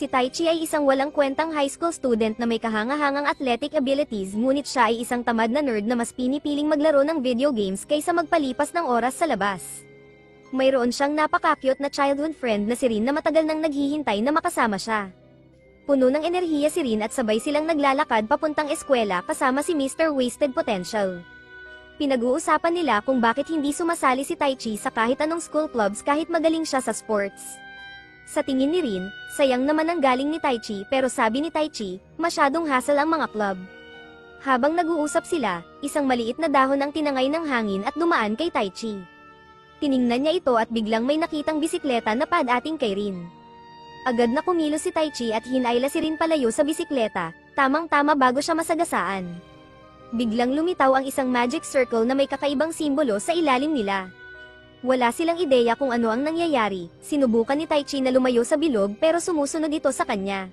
Si Taichi ay isang walang kwentang high school student na may kahanga-hangang athletic abilities, ngunit siya ay isang tamad na nerd na mas pinipiling maglaro ng video games kaysa magpalipas ng oras sa labas. Mayroon siyang napaka-cute na childhood friend na si Rin na matagal nang naghihintay na makasama siya. Puno ng enerhiya si Rin at sabay silang naglalakad papuntang eskwela kasama si Mr. Wasted Potential. Pinag-uusapan nila kung bakit hindi sumasali si Taichi sa kahit anong school clubs kahit magaling siya sa sports. Sa tingin ni Rin, sayang naman ang galing ni Taichi pero sabi ni Taichi, masyadong hassle ang mga club. Habang nag-uusap sila, isang maliit na dahon ang tinangay ng hangin at dumaan kay Taichi. Tiningnan niya ito at biglang may nakitang bisikleta na padating kay Rin. Agad na kumilos si Taichi at hinayla si Rin palayo sa bisikleta, tamang-tama bago siya masagasaan. Biglang lumitaw ang isang magic circle na may kakaibang simbolo sa ilalim nila. Wala silang ideya kung ano ang nangyayari, sinubukan ni Taichi na lumayo sa bilog pero sumusunod ito sa kanya.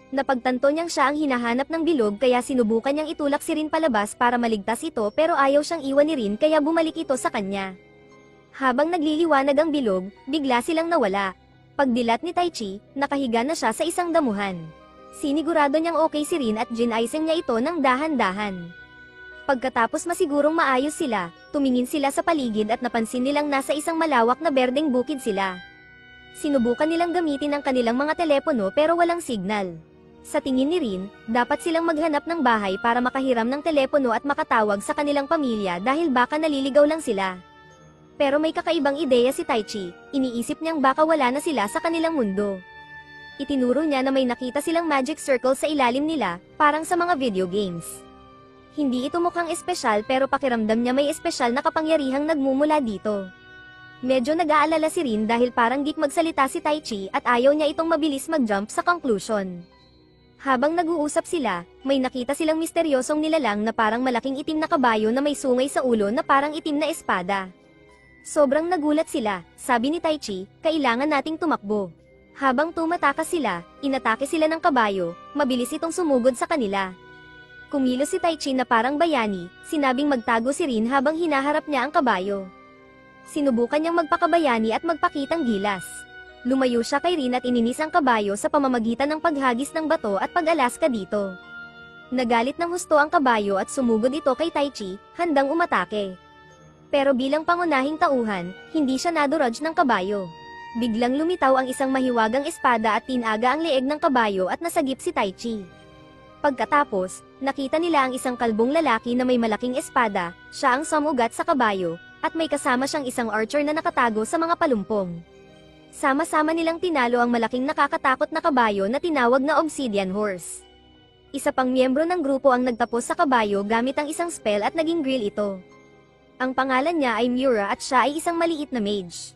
Napagtanto niyang siya ang hinahanap ng bilog kaya sinubukan niyang itulak si Rin palabas para maligtas ito pero ayaw siyang iwan ni Rin kaya bumalik ito sa kanya. Habang nagliliwanag ang bilog, bigla silang nawala. Pagdilat ni Taichi, nakahiga na siya sa isang damuhan. Sinigurado niyang okay si Rin at ginaising niya ito ng dahan-dahan. Pagkatapos masigurong maayos sila, tumingin sila sa paligid at napansin nilang nasa isang malawak na berdeng bukid sila. Sinubukan nilang gamitin ang kanilang mga telepono pero walang signal. Sa tingin ni Rin, dapat silang maghanap ng bahay para makahiram ng telepono at makatawag sa kanilang pamilya dahil baka naliligaw lang sila. Pero may kakaibang ideya si Taichi, iniisip niyang baka wala na sila sa kanilang mundo. Itinuro niya na may nakita silang magic circle sa ilalim nila, parang sa mga video games. Hindi ito mukhang espesyal pero pakiramdam niya may espesyal na kapangyarihang nagmumula dito. Medyo nag-aalala si Rin dahil parang geek magsalita si Taichi at ayaw niya itong mabilis mag-jump sa conclusion. Habang nag-uusap sila, may nakita silang misteryosong nilalang na parang malaking itim na kabayo na may sungay sa ulo na parang itim na espada. Sobrang nagulat sila, sabi ni Taichi, kailangan nating tumakbo. Habang tumatakas sila, inatake sila ng kabayo, mabilis itong sumugod sa kanila. Kumilos si Taichi na parang bayani, sinabing magtago si Rin habang hinaharap niya ang kabayo. Sinubukan niyang magpakabayani at magpakitang gilas. Lumayo siya kay Rin at ininis ang kabayo sa pamamagitan ng paghagis ng bato at pag-alaska dito. Nagalit ng husto ang kabayo at sumugod ito kay Taichi, handang umatake. Pero bilang pangunahing tauhan, hindi siya nadurudge ng kabayo. Biglang lumitaw ang isang mahiwagang espada at tinaga ang leeg ng kabayo at nasagip si Taichi. Pagkatapos, nakita nila ang isang kalbong lalaki na may malaking espada, siya ang sumugat sa kabayo, at may kasama siyang isang archer na nakatago sa mga palumpong. Sama-sama nilang tinalo ang malaking nakakatakot na kabayo na tinawag na Obsidian Horse. Isa pang miyembro ng grupo ang nagtapos sa kabayo gamit ang isang spell at naging grill ito. Ang pangalan niya ay Miura at siya ay isang maliit na mage.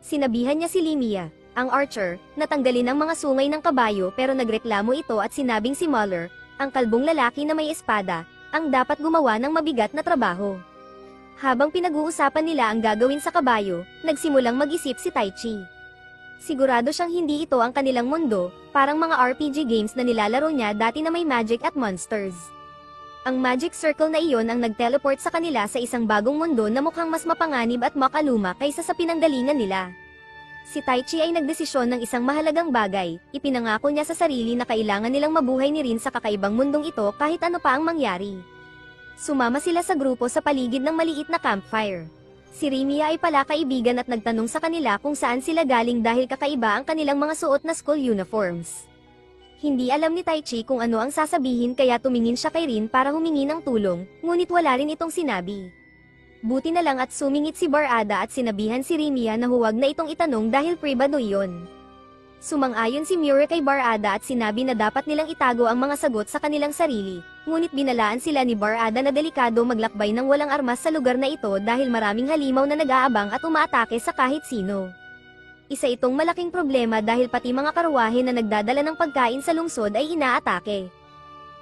Sinabihan niya si Limia, ang archer, natanggalin ang mga sungay ng kabayo pero nagreklamo ito at sinabing si Muller, ang kalbong lalaki na may espada, ang dapat gumawa ng mabigat na trabaho. Habang pinag-uusapan nila ang gagawin sa kabayo, nagsimulang mag-isip si Taichi. Sigurado siyang hindi ito ang kanilang mundo, parang mga RPG games na nilalaro niya dati na may magic at monsters. Ang magic circle na iyon ang nag-teleport sa kanila sa isang bagong mundo na mukhang mas mapanganib at makaluma kaysa sa pinanggalingan nila. Si Taichi ay nagdesisyon ng isang mahalagang bagay, ipinangako niya sa sarili na kailangan nilang mabuhay ni Rin sa kakaibang mundong ito kahit ano pa ang mangyari. Sumama sila sa grupo sa paligid ng maliit na campfire. Si Rimia ay pala kaibigan at nagtanong sa kanila kung saan sila galing dahil kakaiba ang kanilang mga suot na school uniforms. Hindi alam ni Taichi kung ano ang sasabihin kaya tumingin siya kay Rin para humingi ng tulong, ngunit wala rin itong sinabi. Buti na lang at sumingit si Barada at sinabihan si Rimia na huwag na itong itanong dahil pribado iyon. Sumang-ayon si Miura kay Barada at sinabi na dapat nilang itago ang mga sagot sa kanilang sarili, ngunit binalaan sila ni Barada na delikado maglakbay ng walang armas sa lugar na ito dahil maraming halimaw na nag-aabang at umaatake sa kahit sino. Isa itong malaking problema dahil pati mga karwahe na nagdadala ng pagkain sa lungsod ay inaatake.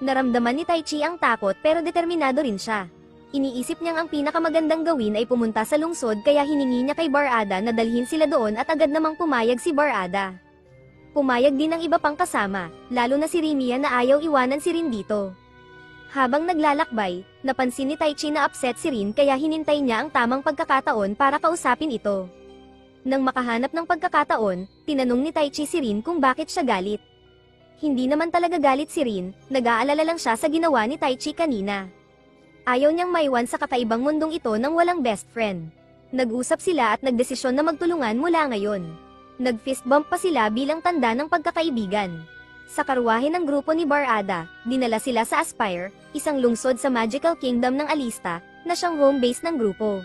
Naramdaman ni Taichi ang takot pero determinado rin siya. Iniisip niyang ang pinakamagandang gawin ay pumunta sa lungsod kaya hiningi niya kay Barada na dalhin sila doon at agad namang pumayag si Barada. Pumayag din ang iba pang kasama, lalo na si Rimia na ayaw iwanan si Rin dito. Habang naglalakbay, napansin ni Taichi na upset si Rin kaya hinintay niya ang tamang pagkakataon para kausapin ito. Nang makahanap ng pagkakataon, tinanong ni Taichi si Rin kung bakit siya galit. Hindi naman talaga galit si Rin, nag-aalala lang siya sa ginawa ni Taichi kanina. Ayaw niyang maiwan sa kakaibang mundong ito nang walang best friend. Nag-usap sila at nagdesisyon na magtulungan mula ngayon. Nag-fist bump pa sila bilang tanda ng pagkakaibigan. Sa karwahe ng grupo ni Barada, dinala sila sa Aspire, isang lungsod sa Magical Kingdom ng Alista, na siyang home base ng grupo.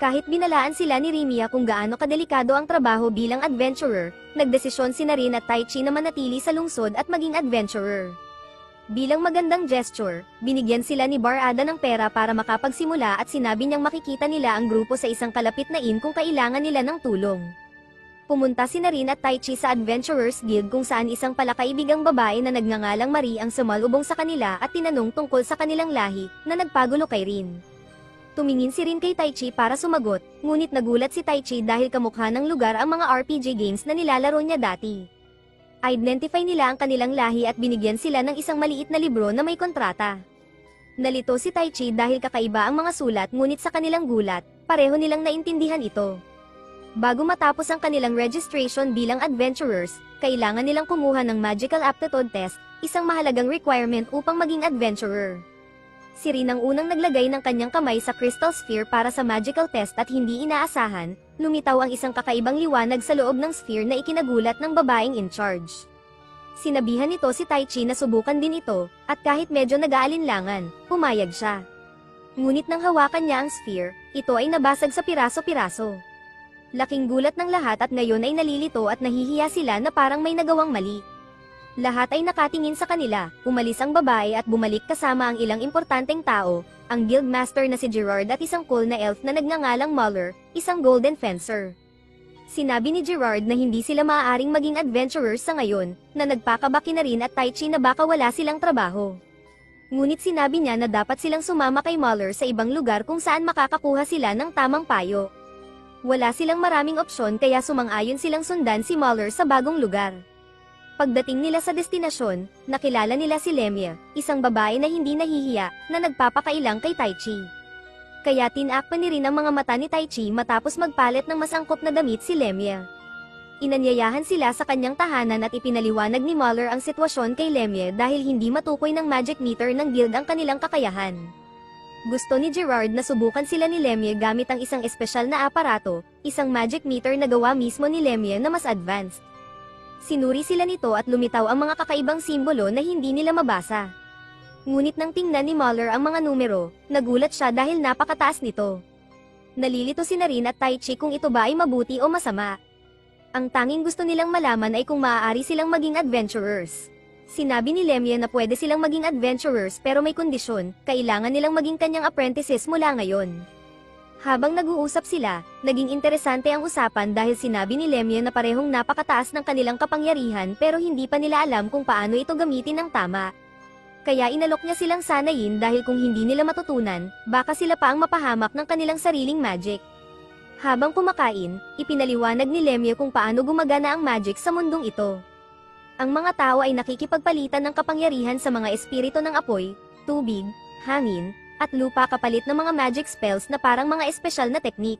Kahit binalaan sila ni Rimia kung gaano kadelikado ang trabaho bilang adventurer, nagdesisyon si Rin at Taichi na manatili sa lungsod at maging adventurer. Bilang magandang gesture, binigyan sila ni Barada ng pera para makapagsimula at sinabi niyang makikita nila ang grupo sa isang kalapit na inn kung kailangan nila ng tulong. Pumunta si Rin at Taichi sa Adventurers Guild kung saan isang palakaibigang babae na nagngangalang Marie ang sumalubong sa kanila at tinanong tungkol sa kanilang lahi, na nagpagulo kay Rin. Tumingin si Rin kay Taichi para sumagot, ngunit nagulat si Taichi dahil kamukha ng lugar ang mga RPG games na nilalaro niya dati. Identify nila ang kanilang lahi at binigyan sila ng isang maliit na libro na may kontrata. Nalito si Taichi dahil kakaiba ang mga sulat ngunit sa kanilang gulat, pareho nilang naintindihan ito. Bago matapos ang kanilang registration bilang adventurers, kailangan nilang kumuha ng Magical Aptitude Test, isang mahalagang requirement upang maging adventurer. Si Rin ang unang naglagay ng kanyang kamay sa Crystal Sphere para sa Magical Test at hindi inaasahan, lumitaw ang isang kakaibang liwanag sa loob ng sphere na ikinagulat ng babaeng in charge. Sinabihan nito si Taichi na subukan din ito, at kahit medyo nag-aalinlangan, pumayag siya. Ngunit nang hawakan niya ang sphere, ito ay nabasag sa piraso-piraso. Laking gulat ng lahat at ngayon ay nalilito at nahihiya sila na parang may nagawang mali. Lahat ay nakatingin sa kanila, umalis ang babae at bumalik kasama ang ilang importanteng tao, ang guildmaster na si Gerard at isang cool na elf na nagngangalang Muller, isang golden fencer. Sinabi ni Gerard na hindi sila maaaring maging adventurers sa ngayon, na nagpakabaki na Rin at Taichi na baka wala silang trabaho. Ngunit sinabi niya na dapat silang sumama kay Muller sa ibang lugar kung saan makakakuha sila ng tamang payo. Wala silang maraming opsyon kaya sumang-ayon silang sundan si Muller sa bagong lugar. Pagdating nila sa destinasyon, nakilala nila si Lemia, isang babae na hindi nahihiya, na nagpapakailang kay Taichi. Kaya tinakpan ni Rin ang mga mata ni Taichi matapos magpalit ng mas angkop na damit si Lemia. Inanyayahan sila sa kanyang tahanan at ipinaliwanag ni Muller ang sitwasyon kay Lemia dahil hindi matukoy ng magic meter ng guild ang kanilang kakayahan. Gusto ni Gerard na subukan sila ni Lemia gamit ang isang espesyal na aparato, isang magic meter na gawa mismo ni Lemia na mas advanced. Sinuri sila nito at lumitaw ang mga kakaibang simbolo na hindi nila mabasa. Ngunit nang tingnan ni Muller ang mga numero, nagulat siya dahil napakataas nito. Nalilito si Rin at Taichi kung ito ba ay mabuti o masama. Ang tanging gusto nilang malaman ay kung maaari silang maging adventurers. Sinabi ni Lemia na pwede silang maging adventurers pero may kondisyon, kailangan nilang maging kanyang apprentices mula ngayon. Habang nag-uusap sila, naging interesante ang usapan dahil sinabi ni Lemia na parehong napakataas ng kanilang kapangyarihan pero hindi pa nila alam kung paano ito gamitin ng tama. Kaya inalok niya silang sanayin dahil kung hindi nila matutunan, baka sila pa ang mapahamak ng kanilang sariling magic. Habang kumakain, ipinaliwanag ni Lemia kung paano gumagana ang magic sa mundong ito. Ang mga tao ay nakikipagpalitan ng kapangyarihan sa mga espiritu ng apoy, tubig, hangin, at lupa kapalit ng mga magic spells na parang mga espesyal na teknik.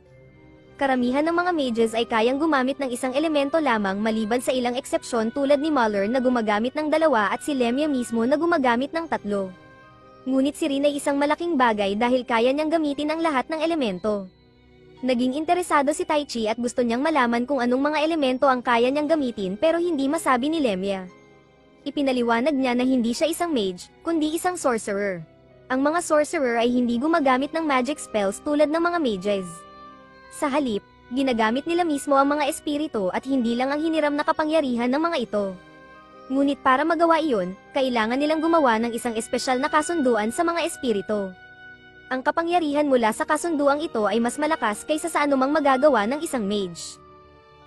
Karamihan ng mga mages ay kayang gumamit ng isang elemento lamang maliban sa ilang eksepsyon tulad ni Muller na gumagamit ng 2 at si Lemia mismo na gumagamit ng 3. Ngunit si Rin ay isang malaking bagay dahil kaya niyang gamitin ang lahat ng elemento. Naging interesado si Taichi at gusto niyang malaman kung anong mga elemento ang kaya niyang gamitin pero hindi masabi ni Lemia. Ipinaliwanag niya na hindi siya isang mage, kundi isang sorcerer. Ang mga sorcerer ay hindi gumagamit ng magic spells tulad ng mga mages. Sa halip, ginagamit nila mismo ang mga espiritu at hindi lang ang hiniram na kapangyarihan ng mga ito. Ngunit para magawa iyon, kailangan nilang gumawa ng isang espesyal na kasunduan sa mga espiritu. Ang kapangyarihan mula sa kasunduang ito ay mas malakas kaysa sa anumang magagawa ng isang mage.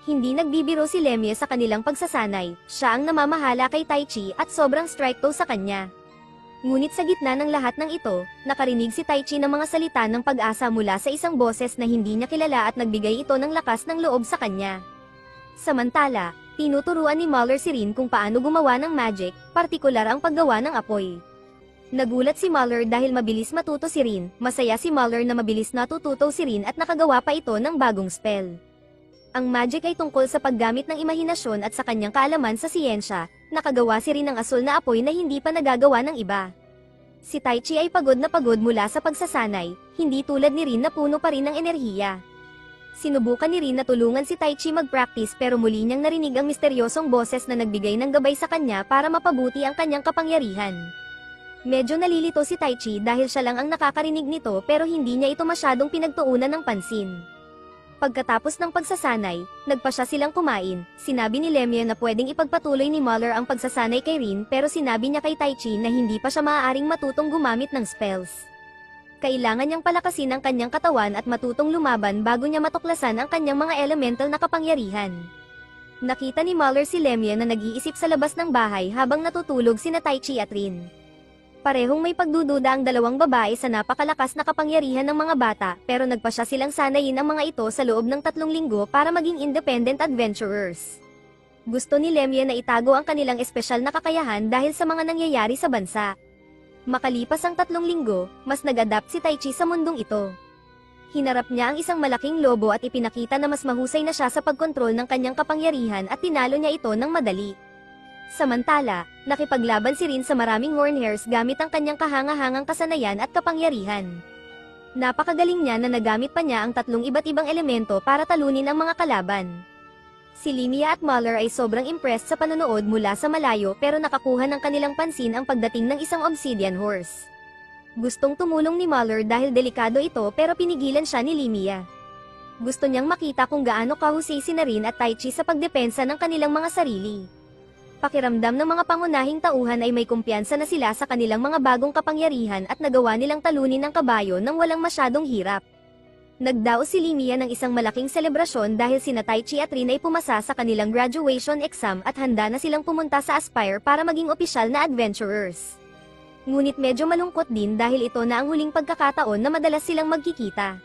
Hindi nagbibiro si Lemia sa kanilang pagsasanay, siya ang namamahala kay Taichi at sobrang stricto sa kanya. Ngunit sa gitna ng lahat ng ito, nakarinig si Taichi ng mga salita ng pag-asa mula sa isang boses na hindi niya kilala at nagbigay ito ng lakas ng loob sa kanya. Samantala, tinuturuan ni Muller si Rin kung paano gumawa ng magic, partikular ang paggawa ng apoy. Nagulat si Muller dahil mabilis matuto si Rin, masaya si Muller na mabilis natututo si Rin at nakagawa pa ito ng bagong spell. Ang magic ay tungkol sa paggamit ng imahinasyon at sa kanyang kaalaman sa siyensya, nakagawa si Rin ng asul na apoy na hindi pa nagagawa ng iba. Si Taichi ay pagod na pagod mula sa pagsasanay, hindi tulad ni Rin na puno pa rin ng enerhiya. Sinubukan ni Rin na tulungan si Taichi mag-practice pero muli niyang narinig ang misteryosong boses na nagbigay ng gabay sa kanya para mapabuti ang kanyang kapangyarihan. Medyo nalilito si Taichi dahil siya lang ang nakakarinig nito pero hindi niya ito masyadong pinagtuunan ng pansin. Pagkatapos ng pagsasanay, nagpa siya silang kumain. Sinabi ni Lemia na pwedeng ipagpatuloy ni Muller ang pagsasanay kay Rin pero sinabi niya kay Taichi na hindi pa siya maaaring matutong gumamit ng spells. Kailangan niyang palakasin ang kanyang katawan at matutong lumaban bago niya matuklasan ang kanyang mga elemental na kapangyarihan. Nakita ni Muller si Lemia na nag-iisip sa labas ng bahay habang natutulog sina Taichi at Rin. Parehong may pagdududa ang dalawang babae sa napakalakas na kapangyarihan ng mga bata pero nagpa siya silang sanayin ang mga ito sa loob ng 3 linggo para maging independent adventurers. Gusto ni Lemia na itago ang kanilang espesyal na kakayahan dahil sa mga nangyayari sa bansa. Makalipas ang 3 linggo, mas nag-adapt si Taichi sa mundong ito. Hinarap niya ang isang malaking lobo at ipinakita na mas mahusay na siya sa pagkontrol ng kanyang kapangyarihan at tinalo niya ito ng madali. Samantala, nakipaglaban si Rin sa maraming hornhairs gamit ang kanyang kahanga-hangang kasanayan at kapangyarihan. Napakagaling niya na nagamit pa niya ang 3 iba't ibang elemento para talunin ang mga kalaban. Si Lemia at Muller ay sobrang impressed sa panonood mula sa malayo pero nakakuha ng kanilang pansin ang pagdating ng isang obsidian horse. Gustong tumulong ni Muller dahil delikado ito pero pinigilan siya ni Lemia. Gusto niyang makita kung gaano kahusay si Rin at Taichi sa pagdepensa ng kanilang mga sarili. Pakiramdam ng mga pangunahing tauhan ay may kumpiyansa na sila sa kanilang mga bagong kapangyarihan at nagawa nilang talunin ang kabayo nang walang masyadong hirap. Nagdaos si Lemia ng isang malaking selebrasyon dahil sina Taichi at Rin ay pumasa sa kanilang graduation exam at handa na silang pumunta sa Aspire para maging opisyal na adventurers. Ngunit medyo malungkot din dahil ito na ang huling pagkakataon na madalas silang magkikita.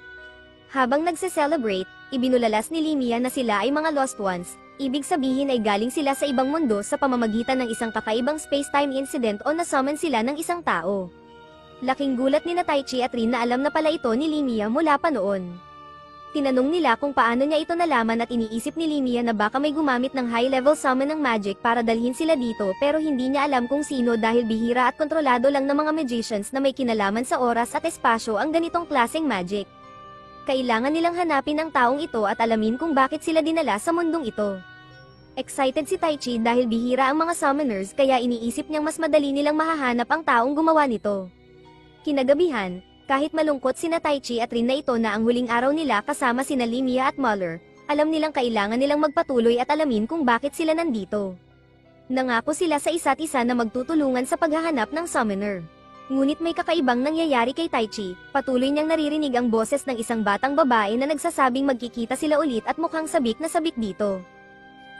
Habang nagse-celebrate, ibinulalas ni Lemia na sila ay mga lost ones. Ibig sabihin ay galing sila sa ibang mundo sa pamamagitan ng isang kakaibang space-time incident o nasummon sila ng isang tao. Laking gulat ni Taichi at Rin na alam na pala ito ni Lemia mula pa noon. Tinanong nila kung paano niya ito nalaman at iniisip ni Lemia na baka may gumamit ng high-level summon ng magic para dalhin sila dito pero hindi niya alam kung sino dahil bihira at kontrolado lang ng mga magicians na may kinalaman sa oras at espasyo ang ganitong klaseng magic. Kailangan nilang hanapin ang taong ito at alamin kung bakit sila dinala sa mundong ito. Excited si Taichi dahil bihira ang mga summoners kaya iniisip niyang mas madali nilang mahahanap ang taong gumawa nito. Kinagabihan, kahit malungkot sina Taichi at Rin na ito na ang huling araw nila kasama sina Lemia at Muller, alam nilang kailangan nilang magpatuloy at alamin kung bakit sila nandito. Nangako sila sa isa't isa na magtutulungan sa paghahanap ng summoner. Ngunit may kakaibang nangyayari kay Taichi, patuloy niyang naririnig ang boses ng isang batang babae na nagsasabing magkikita sila ulit at mukhang sabik na sabik dito.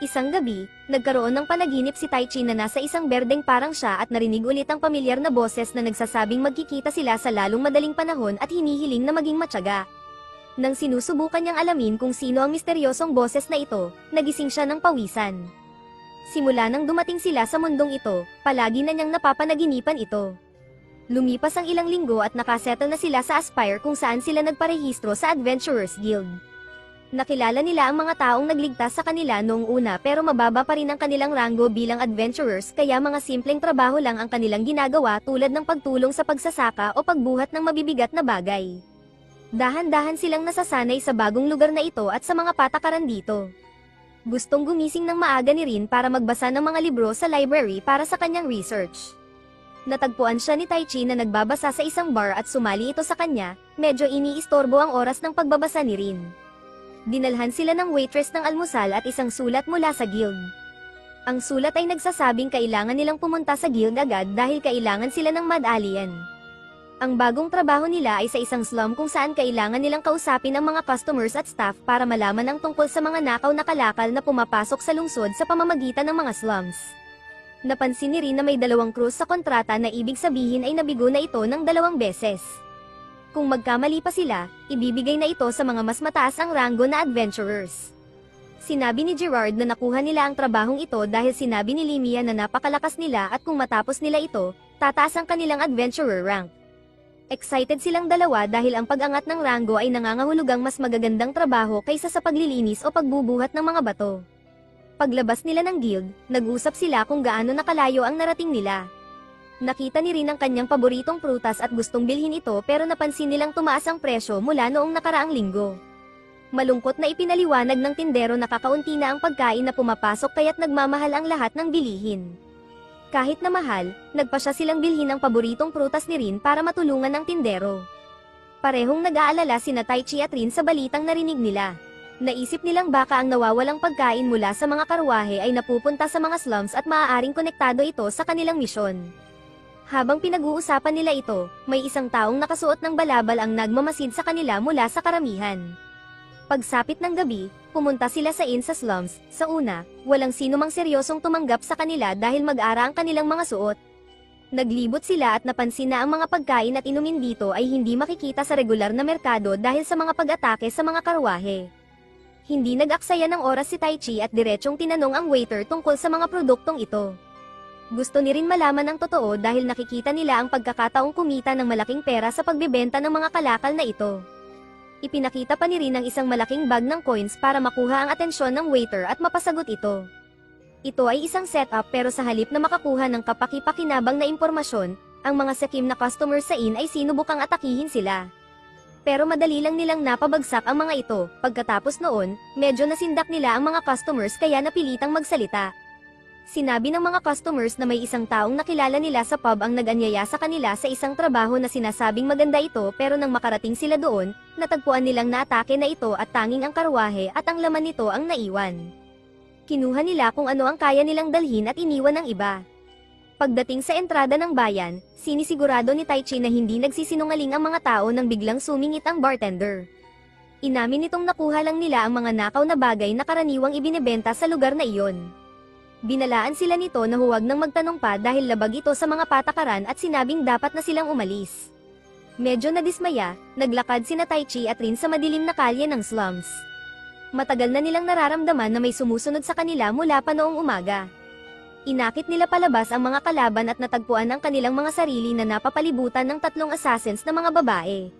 Isang gabi, nagkaroon ng panaginip si Taichi na nasa isang berdeng parang siya at narinig ulit ang pamilyar na boses na nagsasabing magkikita sila sa lalong madaling panahon at hinihiling na maging matyaga. Nang sinusubukan niyang alamin kung sino ang misteryosong boses na ito, nagising siya ng pawisan. Simula nang dumating sila sa mundong ito, palagi na niyang napapanaginipan ito. Lumipas ang ilang linggo at nakasettle na sila sa Aspire kung saan sila nagparehistro sa Adventurers Guild. Nakilala nila ang mga taong nagligtas sa kanila noong una pero mababa pa rin ang kanilang ranggo bilang adventurers kaya mga simpleng trabaho lang ang kanilang ginagawa tulad ng pagtulong sa pagsasaka o pagbuhat ng mabibigat na bagay. Dahan-dahan silang nasasanay sa bagong lugar na ito at sa mga patakaran dito. Gustong gumising ng maaga ni Rin para magbasa ng mga libro sa library para sa kanyang research. Natagpuan siya ni Taichi na nagbabasa sa isang bar at sumali ito sa kanya, medyo iniistorbo ang oras ng pagbabasa ni Rin. Dinalhan sila ng waitress ng almusal at isang sulat mula sa guild. Ang sulat ay nagsasabing kailangan nilang pumunta sa guild agad dahil kailangan sila ng mad alien. Ang bagong trabaho nila ay sa isang slum kung saan kailangan nilang kausapin ang mga customers at staff para malaman ang tungkol sa mga nakaw na kalakal na pumapasok sa lungsod sa pamamagitan ng mga slums. Napansin ni Rin na may 2 krus sa kontrata na ibig sabihin ay nabigo na ito ng 2 beses. Kung magkamali pa sila, ibibigay na ito sa mga mas mataas ang ranggo na adventurers. Sinabi ni Gerard na nakuha nila ang trabahong ito dahil sinabi ni Lemia na napakalakas nila at kung matapos nila ito, tataas ang kanilang adventurer rank. Excited silang dalawa dahil ang pag-angat ng ranggo ay nangangahulugang mas magagandang trabaho kaysa sa paglilinis o pagbubuhat ng mga bato. Paglabas nila ng guild, nag-usap sila kung gaano nakalayo ang narating nila. Nakita ni Rin ang kanyang paboritong prutas at gustong bilhin ito pero napansin nilang tumaas ang presyo mula noong nakaraang linggo. Malungkot na ipinaliwanag ng tindero na kakaunti na ang pagkain na pumapasok kaya't nagmamahal ang lahat ng bilihin. Kahit na mahal, nagpasya silang bilhin ang paboritong prutas ni Rin para matulungan ng tindero. Parehong nag-aalala sina Taichi at Rin sa balitang narinig nila. Naisip nilang baka ang nawawalang pagkain mula sa mga karwahe ay napupunta sa mga slums at maaaring konektado ito sa kanilang misyon. Habang pinag-uusapan nila ito, may isang taong nakasuot ng balabal ang nagmamasid sa kanila mula sa karamihan. Pagsapit ng gabi, pumunta sila sa inn sa slums. Sa una, walang sinumang seryosong tumanggap sa kanila dahil mag-ara ang kanilang mga suot. Naglibot sila at napansin na ang mga pagkain at inumin dito ay hindi makikita sa regular na merkado dahil sa mga pag-atake sa mga karwahe. Hindi nag-aksaya ng oras si Taichi at diretsyong tinanong ang waiter tungkol sa mga produktong ito. Gusto ni Rin malaman ang totoo dahil nakikita nila ang pagkakataong kumita ng malaking pera sa pagbebenta ng mga kalakal na ito. Ipinakita pa ni Rin ang isang malaking bag ng coins para makuha ang atensyon ng waiter at mapasagot ito. Ito ay isang setup pero sa halip na makakuha ng kapaki-pakinabang na impormasyon, ang mga sakim na customer sa inn ay sinubukang atakihin sila. Pero madali lang nilang napabagsak ang mga ito. Pagkatapos noon, medyo nasindak nila ang mga customers kaya napilitang magsalita. Sinabi ng mga customers na may isang taong nakilala nila sa pub ang nag-anyaya sa kanila sa isang trabaho na sinasabing maganda ito pero nang makarating sila doon, natagpuan nilang naatake na ito at tanging ang karwahe at ang laman nito ang naiwan. Kinuha nila kung ano ang kaya nilang dalhin at iniwan ng iba. Pagdating sa entrada ng bayan, sinisigurado ni Taichi na hindi nagsisinungaling ang mga tao nang biglang sumingit ang bartender. Inamin nitong nakuha lang nila ang mga nakaw na bagay na karaniwang ibinebenta sa lugar na iyon. Binalaan sila nito na huwag nang magtanong pa dahil labag ito sa mga patakaran at sinabing dapat na silang umalis. Medyo nadismaya, naglakad sina Taichi at Rin sa madilim na kalye ng slums. Matagal na nilang nararamdaman na may sumusunod sa kanila mula pa noong umaga. Inakit nila palabas ang mga kalaban at natagpuan ang kanilang mga sarili na napapalibutan ng 3 assassins na mga babae.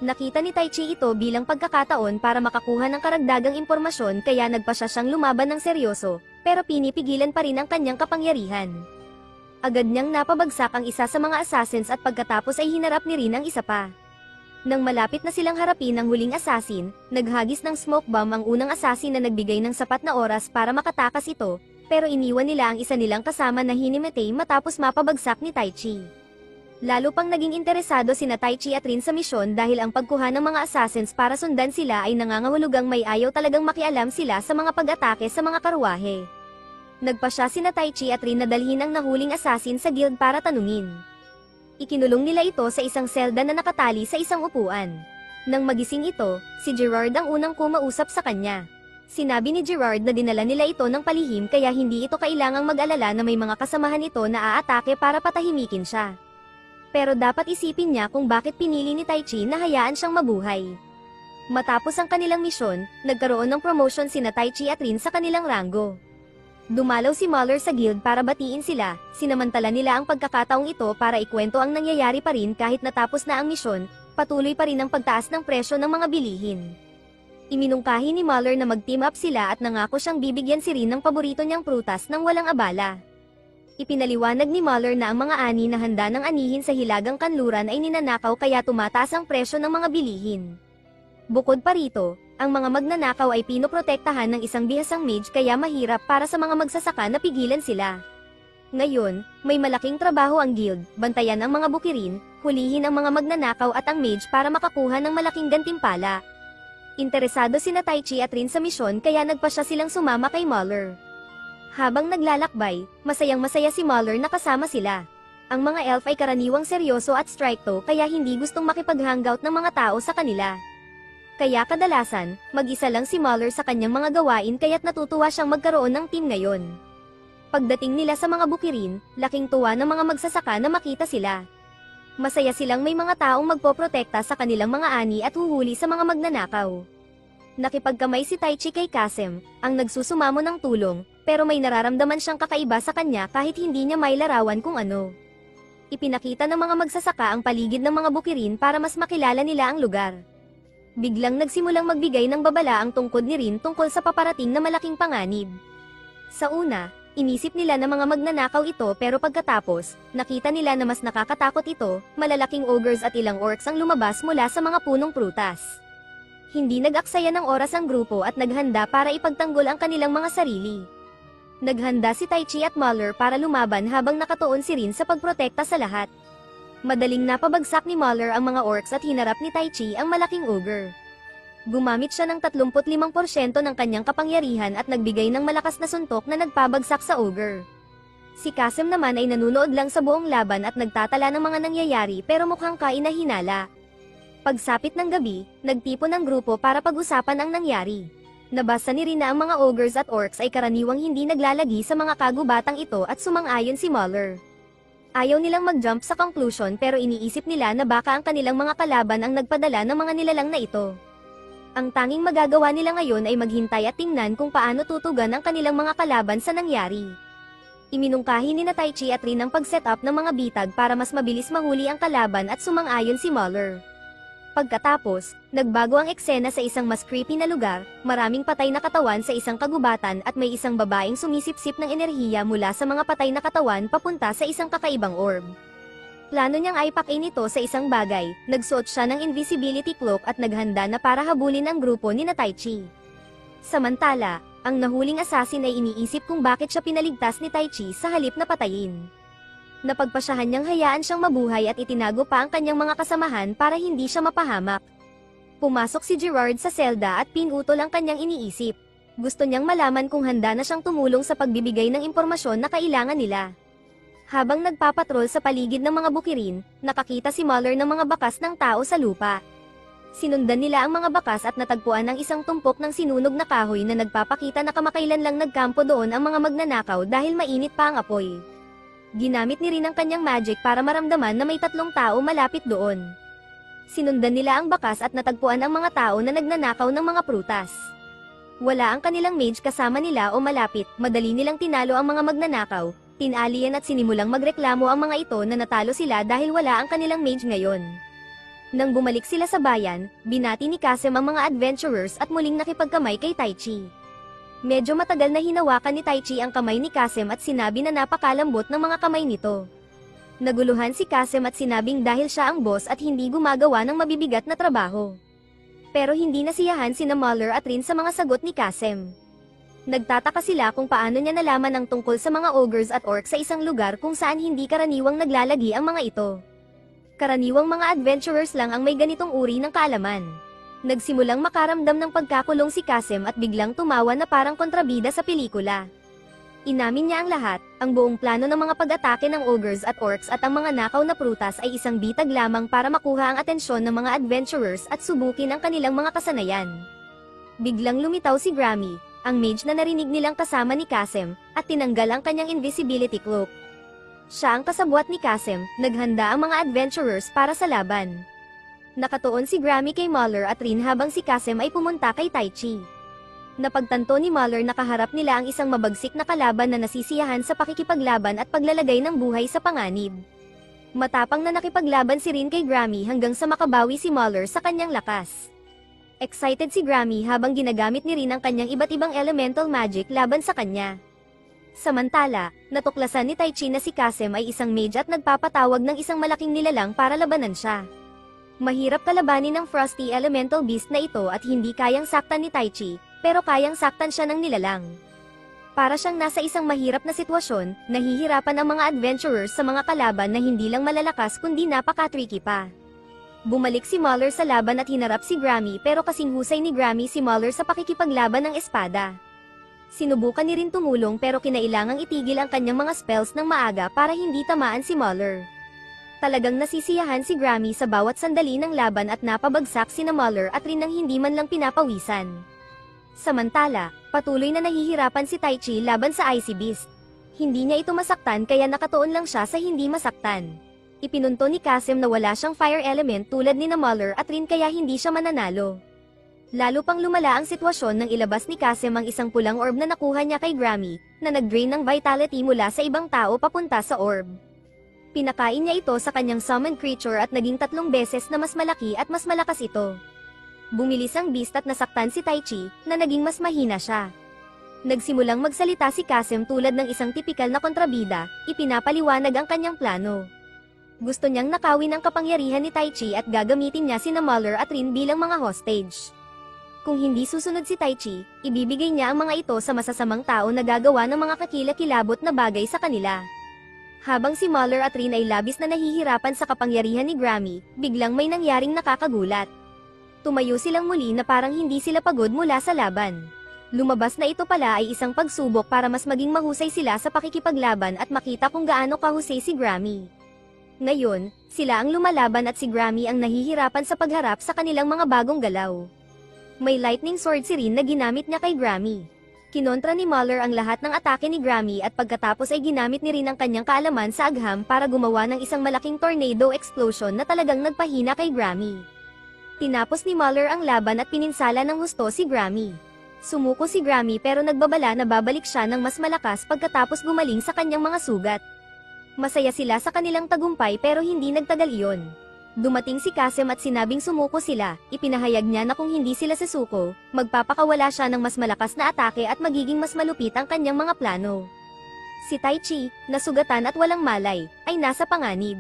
Nakita ni Taichi ito bilang pagkakataon para makakuha ng karagdagang impormasyon kaya nagpasya siyang lumaban ng seryoso, pero pinipigilan pa rin ang kanyang kapangyarihan. Agad niyang napabagsak ang isa sa mga assassins at pagkatapos ay hinarap ni Rin ang isa pa. Nang malapit na silang harapin ang huling assassin, naghagis ng smoke bomb ang unang assassin na nagbigay ng sapat na oras para makatakas ito, pero iniwan nila ang isa nilang kasama na hinimatay matapos mapabagsak ni Taichi. Lalo pang naging interesado sina Taichi at Rin sa misyon dahil ang pagkuha ng mga assassins para sundan sila ay nangangahulugang may ayaw talagang makialam sila sa mga pag-atake sa mga karwahe. Nagpasya sina Taichi at Rin na dalhin ang nahuling assassin sa guild para tanungin. Ikinulong nila ito sa isang selda na nakatali sa isang upuan. Nang magising ito, si Gerard ang unang kumausap sa kanya. Sinabi ni Gerard na dinala nila ito ng palihim kaya hindi ito kailangang mag-alala na may mga kasamahan ito na aatake para patahimikin siya. Pero dapat isipin niya kung bakit pinili ni Taichi na hayaan siyang mabuhay. Matapos ang kanilang misyon, nagkaroon ng promotion sina Taichi at Rin sa kanilang ranggo. Dumalaw si Muller sa guild para batiin sila, sinamantala nila ang pagkakataong ito para ikwento ang nangyayari pa rin kahit natapos na ang misyon, patuloy pa rin ang pagtaas ng presyo ng mga bilihin. Iminungkahi ni Muller na mag-team up sila at nangako siyang bibigyan si Rin ng paborito niyang prutas nang walang abala. Ipinaliwanag ni Muller na ang mga ani na handa ng anihin sa hilagang kanluran ay ninanakaw kaya tumataas ang presyo ng mga bilihin. Bukod pa rito, ang mga magnanakaw ay pinoprotektahan ng isang bihasang mage kaya mahirap para sa mga magsasaka na pigilan sila. Ngayon, may malaking trabaho ang guild, bantayan ang mga bukirin, hulihin ang mga magnanakaw at ang mage para makakuha ng malaking gantimpala. Interesado sina Taichi at Rin sa misyon kaya nagpasya silang sumama kay Muller. Habang naglalakbay, masayang-masaya si Muller na kasama sila. Ang mga elf ay karaniwang seryoso at strikto kaya hindi gustong makipag-hangout ng mga tao sa kanila. Kaya kadalasan, mag-isa lang si Muller sa kanyang mga gawain kaya't natutuwa siyang magkaroon ng team ngayon. Pagdating nila sa mga bukirin, laking tuwa ng mga magsasaka na makita sila. Masaya silang may mga taong magpoprotekta sa kanilang mga ani at huhuli sa mga magnanakaw. Nakipagkamay si Taichi kay Kasem, ang nagsusumamo ng tulong, pero may nararamdaman siyang kakaiba sa kanya kahit hindi niya mailarawan kung ano. Ipinakita ng mga magsasaka ang paligid ng mga bukirin para mas makilala nila ang lugar. Biglang nagsimulang magbigay ng babala ang tungkod ni Rin tungkol sa paparating na malaking panganib. Sa una, inisip nila na mga magnanakaw ito pero pagkatapos, nakita nila na mas nakakatakot ito, malalaking ogres at ilang orcs ang lumabas mula sa mga punong prutas. Hindi nag-aksaya ng oras ang grupo at naghanda para ipagtanggol ang kanilang mga sarili. Naghanda si Taichi at Muller para lumaban habang nakatuon si Rin sa pagprotekta sa lahat. Madaling napabagsak ni Muller ang mga orcs at hinarap ni Taichi ang malaking ogre. Gumamit siya ng 35% ng kanyang kapangyarihan at nagbigay ng malakas na suntok na nagpabagsak sa ogre. Si Kasem naman ay nanunood lang sa buong laban at nagtatala ng mga nangyayari pero mukhang kainahinala. Pagsapit ng gabi, nagtipon ang grupo para pag-usapan ang nangyari. Nabasa ni Rin na ang mga ogres at orcs ay karaniwang hindi naglalagi sa mga kagubatang ito at sumang-ayon si Muller. Ayaw nilang mag-jump sa conclusion pero iniisip nila na baka ang kanilang mga kalaban ang nagpadala ng mga nilalang na ito. Ang tanging magagawa nila ngayon ay maghintay at tingnan kung paano tutugan ang kanilang mga kalaban sa nangyari. Iminungkahi ni Taichi at Rin ang pag-set up ng mga bitag para mas mabilis mahuli ang kalaban at sumang-ayon si Muller. Pagkatapos, nagbago ang eksena sa isang mas creepy na lugar, maraming patay na katawan sa isang kagubatan at may isang babaeng sumisipsip ng enerhiya mula sa mga patay na katawan papunta sa isang kakaibang orb. Plano niyang aipakin ito sa isang bagay, nagsuot siya ng invisibility cloak at naghanda na para habulin ang grupo ni Taichi. Samantala, ang nahuling assassin ay iniisip kung bakit siya pinaligtas ni Taichi sa halip na patayin. Napagpasyahan niyang hayaan siyang mabuhay at itinago pa ang kanyang mga kasamahan para hindi siya mapahamak. Pumasok si Gerard sa selda at pinutol ang kanyang iniisip. Gusto niyang malaman kung handa na siyang tumulong sa pagbibigay ng impormasyon na kailangan nila. Habang nagpapatrol sa paligid ng mga bukirin, nakakita si Muller ng mga bakas ng tao sa lupa. Sinundan nila ang mga bakas at natagpuan ang isang tumpok ng sinunog na kahoy na nagpapakita na kamakailan lang nagkampo doon ang mga magnanakaw dahil mainit pa ang apoy. Ginamit ni Rin ang kanyang magic para maramdaman na may 3 tao malapit doon. Sinundan nila ang bakas at natagpuan ang mga tao na nagnanakaw ng mga prutas. Wala ang kanilang mage kasama nila o malapit, madali nilang tinalo ang mga magnanakaw, tinalian at sinimulang magreklamo ang mga ito na natalo sila dahil wala ang kanilang mage ngayon. Nang bumalik sila sa bayan, binati ni Kasem ang mga adventurers at muling nakipagkamay kay Taichi. Medyo matagal na hinawakan ni Taichi ang kamay ni Kasem at sinabi na napakalambot ng mga kamay nito. Naguluhan si Kasem at sinabing dahil siya ang boss at hindi gumagawa ng mabibigat na trabaho. Pero hindi nasiyahan sina Muller at Rin sa mga sagot ni Kasem. Nagtataka sila kung paano niya nalaman ang tungkol sa mga ogres at orcs sa isang lugar kung saan hindi karaniwang naglalagi ang mga ito. Karaniwang mga adventurers lang ang may ganitong uri ng kaalaman. Nagsimulang makaramdam ng pagkakulong si Kasem at biglang tumawa na parang kontrabida sa pelikula. Inamin niya ang lahat, ang buong plano ng mga pag-atake ng ogres at orcs at ang mga nakaw na prutas ay isang bitag lamang para makuha ang atensyon ng mga adventurers at subukin ang kanilang mga kasanayan. Biglang lumitaw si Grammy, ang mage na narinig nilang kasama ni Kasem, at tinanggal ang kanyang invisibility cloak. Siya ang kasabwat ni Kasem, naghanda ang mga adventurers para sa laban. Nakatuon si Grammy kay Muller at Rin habang si Kasem ay pumunta kay Taichi. Napagtanto ni Muller na kaharap nila ang isang mabagsik na kalaban na nasisiyahan sa pakikipaglaban at paglalagay ng buhay sa panganib. Matapang na nakipaglaban si Rin kay Grammy hanggang sa makabawi si Muller sa kanyang lakas. Excited si Grammy habang ginagamit ni Rin ang kanyang iba't ibang elemental magic laban sa kanya. Samantala, natuklasan ni Taichi na si Kasem ay isang mage at nagpapatawag ng isang malaking nilalang para labanan siya. Mahirap kalabanin ng Frosty Elemental Beast na ito at hindi kayang saktan ni Taichi, pero kayang saktan siya ng nilalang. Para siyang nasa isang mahirap na sitwasyon, nahihirapan ang mga adventurers sa mga kalaban na hindi lang malalakas kundi napaka-tricky pa. Bumalik si Muller sa laban at hinarap si Grammy pero kasing husay ni Grammy si Muller sa pakikipaglaban ng espada. Sinubukan ni Rin tumulong pero kinailangang itigil ang kanyang mga spells ng maaga para hindi tamaan si Muller. Talagang nasisiyahan si Grammy sa bawat sandali ng laban at napabagsak sina Muller at Rin nang hindi man lang pinapawisan. Samantala, patuloy na nahihirapan si Taichi laban sa Icy Beast. Hindi niya ito masaktan kaya nakatuon lang siya sa hindi masaktan. Ipinunto ni Kasem na wala siyang fire element tulad ni Muller at Rin kaya hindi siya mananalo. Lalo pang lumala ang sitwasyon nang ilabas ni Kasem ang isang pulang orb na nakuha niya kay Grammy, na nag-drain ng vitality mula sa ibang tao papunta sa orb. Pinakain niya ito sa kanyang summoned creature at naging 3 beses na mas malaki at mas malakas ito. Bumilis ang beast at nasaktan si Taichi, na naging mas mahina siya. Nagsimulang magsalita si Kasem tulad ng isang tipikal na kontrabida, ipinapaliwanag ang kanyang plano. Gusto niyang nakawin ang kapangyarihan ni Taichi at gagamitin niya sina Muller at Rin bilang mga hostage. Kung hindi susunod si Taichi, ibibigay niya ang mga ito sa masasamang tao na gagawa ng mga kakilakilabot na bagay sa kanila. Habang si Muller at Rin ay labis na nahihirapan sa kapangyarihan ni Grammy, biglang may nangyaring nakakagulat. Tumayo silang muli na parang hindi sila pagod mula sa laban. Lumabas na ito pala ay isang pagsubok para mas maging mahusay sila sa pakikipaglaban at makita kung gaano kahusay si Grammy. Ngayon, sila ang lumalaban at si Grammy ang nahihirapan sa pagharap sa kanilang mga bagong galaw. May lightning sword si Rin na ginamit niya kay Grammy. Kinontra ni Muller ang lahat ng atake ni Grammy at pagkatapos ay ginamit ni Rin ang kanyang kaalaman sa agham para gumawa ng isang malaking tornado explosion na talagang nagpahina kay Grammy. Tinapos ni Muller ang laban at pininsala ng husto si Grammy. Sumuko si Grammy pero nagbabala na babalik siya ng mas malakas pagkatapos gumaling sa kanyang mga sugat. Masaya sila sa kanilang tagumpay pero hindi nagtagal iyon. Dumating si Kasem at sinabing sumuko sila, ipinahayag niya na kung hindi sila susuko, magpapakawala siya ng mas malakas na atake at magiging mas malupit ang kanyang mga plano. Si Taichi, nasugatan at walang malay, ay nasa panganib.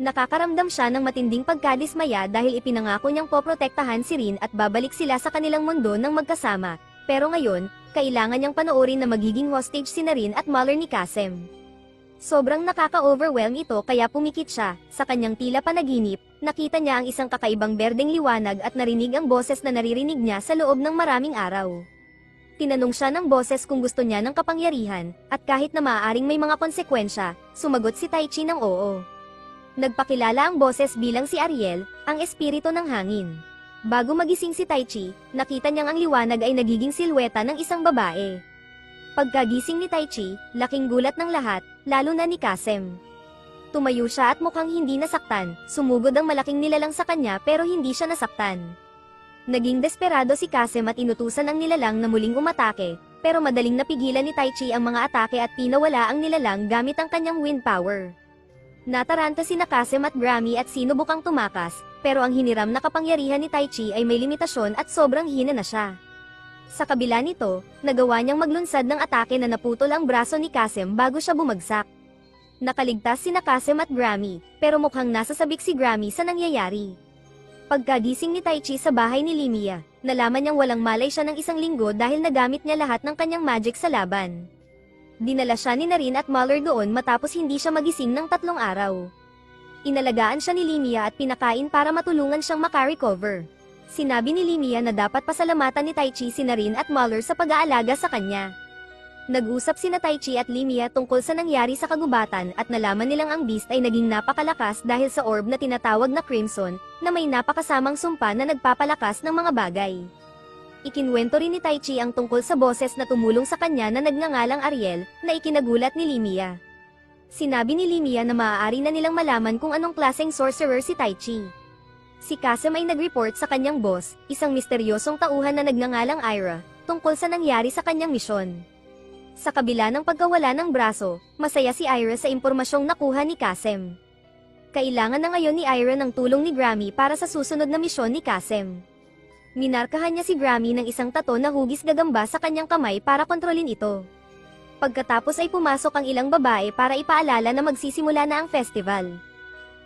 Nakakaramdam siya ng matinding pagkadismaya dahil ipinangako niyang poprotektahan si Rin at babalik sila sa kanilang mundo ng magkasama, pero ngayon, kailangan niyang panoorin na magiging hostage si Rin at Muller ni Kasem. Sobrang nakaka-overwhelm ito kaya pumikit siya, sa kanyang tila panaginip, nakita niya ang isang kakaibang berdeng liwanag at narinig ang boses na naririnig niya sa loob ng maraming araw. Tinanong siya ng boses kung gusto niya ng kapangyarihan, at kahit na maaaring may mga konsekwensya, sumagot si Taichi ng oo. Nagpakilala ang boses bilang si Ariel, ang espiritu ng hangin. Bago magising si Taichi, nakita niyang ang liwanag ay nagiging silweta ng isang babae. Pagkagising ni Taichi, laking gulat ng lahat, lalo na ni Kasem. Tumayo siya at mukhang hindi nasaktan, sumugod ang malaking nilalang sa kanya pero hindi siya nasaktan. Naging desperado si Kasem at inutusan ang nilalang na muling umatake, pero madaling napigilan ni Taichi ang mga atake at pinawala ang nilalang gamit ang kanyang wind power. Nataranta sina Kasem at Grammy at sinubukang tumakas, pero ang hiniram na kapangyarihan ni Taichi ay may limitasyon at sobrang hina na siya. Sa kabila nito, nagawa niyang maglunsad ng atake na naputol ang braso ni Kasem bago siya bumagsak. Nakaligtas sina Kasem at Grammy, pero mukhang nasasabik si Grammy sa nangyayari. Pagkagising ni Taichi sa bahay ni Limia, nalaman niyang walang malay siya ng 1 linggo dahil nagamit niya lahat ng kanyang magic sa laban. Dinala siya ni Rin at Muller doon matapos hindi siya magising ng 3 araw. Inalagaan siya ni Limia at pinakain para matulungan siyang makarecover. Sinabi ni Limia na dapat pasalamatan ni Taichi si Rin at Muller sa pag-aalaga sa kanya. Nag-usap sina Taichi at Limia tungkol sa nangyari sa kagubatan at nalaman nilang ang beast ay naging napakalakas dahil sa orb na tinatawag na Crimson, na may napakasamang sumpa na nagpapalakas ng mga bagay. Ikinwento rin ni Taichi ang tungkol sa boses na tumulong sa kanya na nagngangalang Ariel, na ikinagulat ni Limia. Sinabi ni Limia na maaari na nilang malaman kung anong klaseng sorcerer si Taichi. Si Kasem ay nag-report sa kanyang boss, isang misteryosong tauhan na nagngangalang Ira, tungkol sa nangyari sa kanyang misyon. Sa kabila ng pagkawala ng braso, masaya si Ira sa impormasyong nakuha ni Kasem. Kailangan na ngayon ni Ira ng tulong ni Grammy para sa susunod na misyon ni Kasem. Minarkahan niya si Grammy ng isang tato na hugis gagamba sa kanyang kamay para kontrolin ito. Pagkatapos ay pumasok ang ilang babae para ipaalala na magsisimula na ang festival.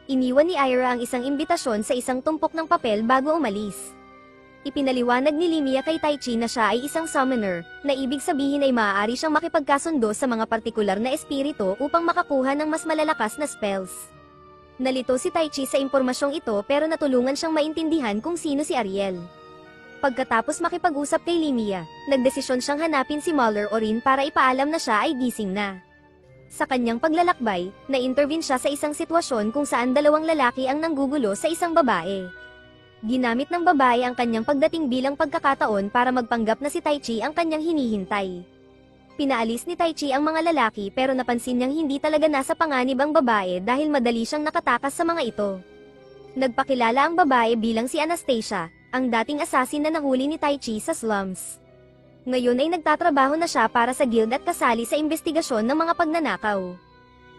Iniwan ni Ira ang isang imbitasyon sa isang tumpok ng papel bago umalis. Ipinaliwanag ni Limia kay Taichi na siya ay isang summoner, na ibig sabihin ay maaari siyang makipagkasundo sa mga partikular na espiritu upang makakuha ng mas malalakas na spells. Nalito si Taichi sa impormasyong ito pero natulungan siyang maintindihan kung sino si Ariel. Pagkatapos makipag-usap kay Limia, nagdesisyon siyang hanapin si Muller o Rin para ipaalam na siya ay gising na. Sa kanyang paglalakbay, na-intervene siya sa isang sitwasyon kung saan 2 lalaki ang nanggugulo sa isang babae. Ginamit ng babae ang kanyang pagdating bilang pagkakataon para magpanggap na si Taichi ang kanyang hinihintay. Pinaalis ni Taichi ang mga lalaki pero napansin niyang hindi talaga nasa panganib ang babae dahil madali siyang nakatakas sa mga ito. Nagpakilala ang babae bilang si Anastasia, ang dating assassin na nahuli ni Taichi sa slums. Ngayon ay nagtatrabaho na siya para sa guild at kasali sa investigasyon ng mga pagnanakaw.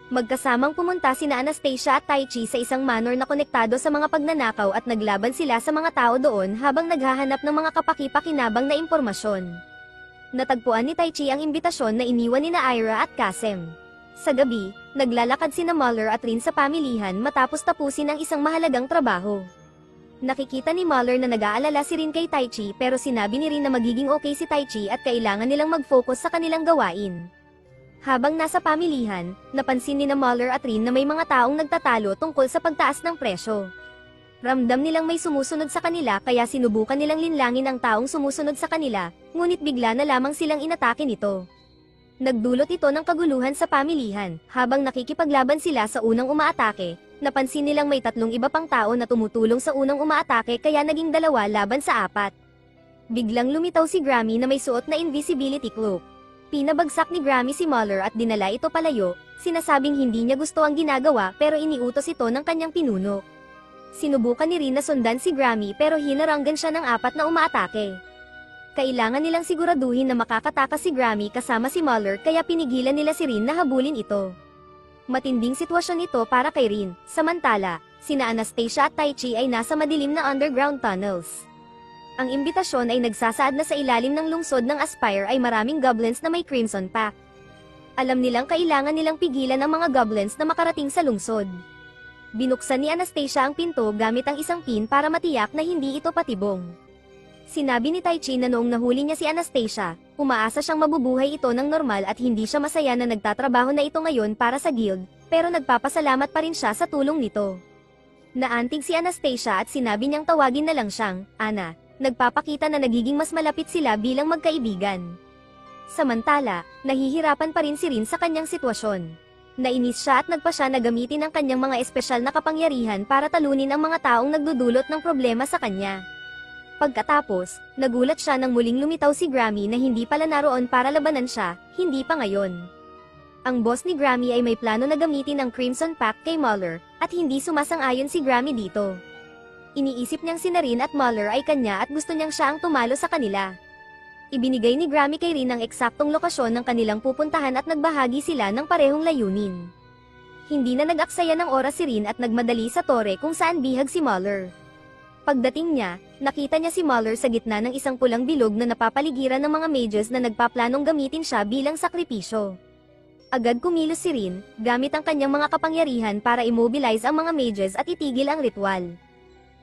Magkasamang pumunta sina Anastasia at Taichi sa isang manor na konektado sa mga pagnanakaw at naglaban sila sa mga tao doon habang naghahanap ng mga kapaki-pakinabang na impormasyon. Natagpuan ni Taichi ang imbitasyon na iniwan nina Ira at Kasem. Sa gabi, naglalakad sina Muller at Rin sa pamilihan matapos tapusin ang isang mahalagang trabaho. Nakikita ni Muller na nag-aalala si Rin kay Taichi pero sinabi ni Rin na magiging okay si Taichi at kailangan nilang mag-focus sa kanilang gawain. Habang nasa pamilihan, napansin ni Muller at Rin na may mga taong nagtatalo tungkol sa pagtaas ng presyo. Ramdam nilang may sumusunod sa kanila kaya sinubukan nilang linlangin ang taong sumusunod sa kanila, ngunit bigla na lamang silang inatake nito. Nagdulot ito ng kaguluhan sa pamilihan. Habang nakikipaglaban sila sa unang umaatake, napansin nilang may 3 iba pang tao na tumutulong sa unang umaatake kaya naging 2 laban sa 4. Biglang lumitaw si Grammy na may suot na invisibility cloak. Pinabagsak ni Grammy si Muller at dinala ito palayo, sinasabing hindi niya gusto ang ginagawa pero iniutos ito ng kanyang pinuno. Sinubukan ni Rin na sundan si Grammy pero hinaranggan siya ng 4 na umaatake. Kailangan nilang siguraduhin na makakatakas si Grammy kasama si Muller kaya pinigilan nila si Rin na habulin ito. Matinding sitwasyon ito para kay Rin. Samantala, sina Anastasia at Taichi ay nasa madilim na underground tunnels. Ang imbitasyon ay nagsasaad na sa ilalim ng lungsod ng Aspire ay maraming goblins na may Crimson Pact. Alam nilang kailangan nilang pigilan ang mga goblins na makarating sa lungsod. Binuksan ni Anastasia ang pinto gamit ang isang pin para matiyak na hindi ito patibong. Sinabi ni Taichi na noong nahuli niya si Anastasia, umaasa siyang mabubuhay ito ng normal at hindi siya masaya na nagtatrabaho na ito ngayon para sa guild, pero nagpapasalamat pa rin siya sa tulong nito. Naantig si Anastasia at sinabi niyang tawagin na lang siyang Ana. Nagpapakita na nagiging mas malapit sila bilang magkaibigan. Samantala, nahihirapan pa rin si Rin sa kanyang sitwasyon. Nainis siya at nagpa siya na gamitin ang kanyang mga espesyal na kapangyarihan para talunin ang mga taong nagdudulot ng problema sa kanya. Pagkatapos, nagulat siya nang muling lumitaw si Grammy na hindi pala naroon para labanan siya, hindi pa ngayon. Ang boss ni Grammy ay may plano na gamitin ang Crimson Pact kay Muller, at hindi sumasang-ayon si Grammy dito. Iniisip niyang si Rin at Muller ay kanya at gusto niyang siya ang tumalo sa kanila. Ibinigay ni Grammy kay Rin ang eksaktong lokasyon ng kanilang pupuntahan at nagbahagi sila ng parehong layunin. Hindi na nag-aksaya ng oras si Rin at nagmadali sa tore kung saan bihag si Muller. Pagdating niya, nakita niya si Muller sa gitna ng isang pulang bilog na napapaligiran ng mga mages na nagpaplanong gamitin siya bilang sakripisyo. Agad kumilos si Rin, gamit ang kanyang mga kapangyarihan para immobilize ang mga mages at itigil ang ritual.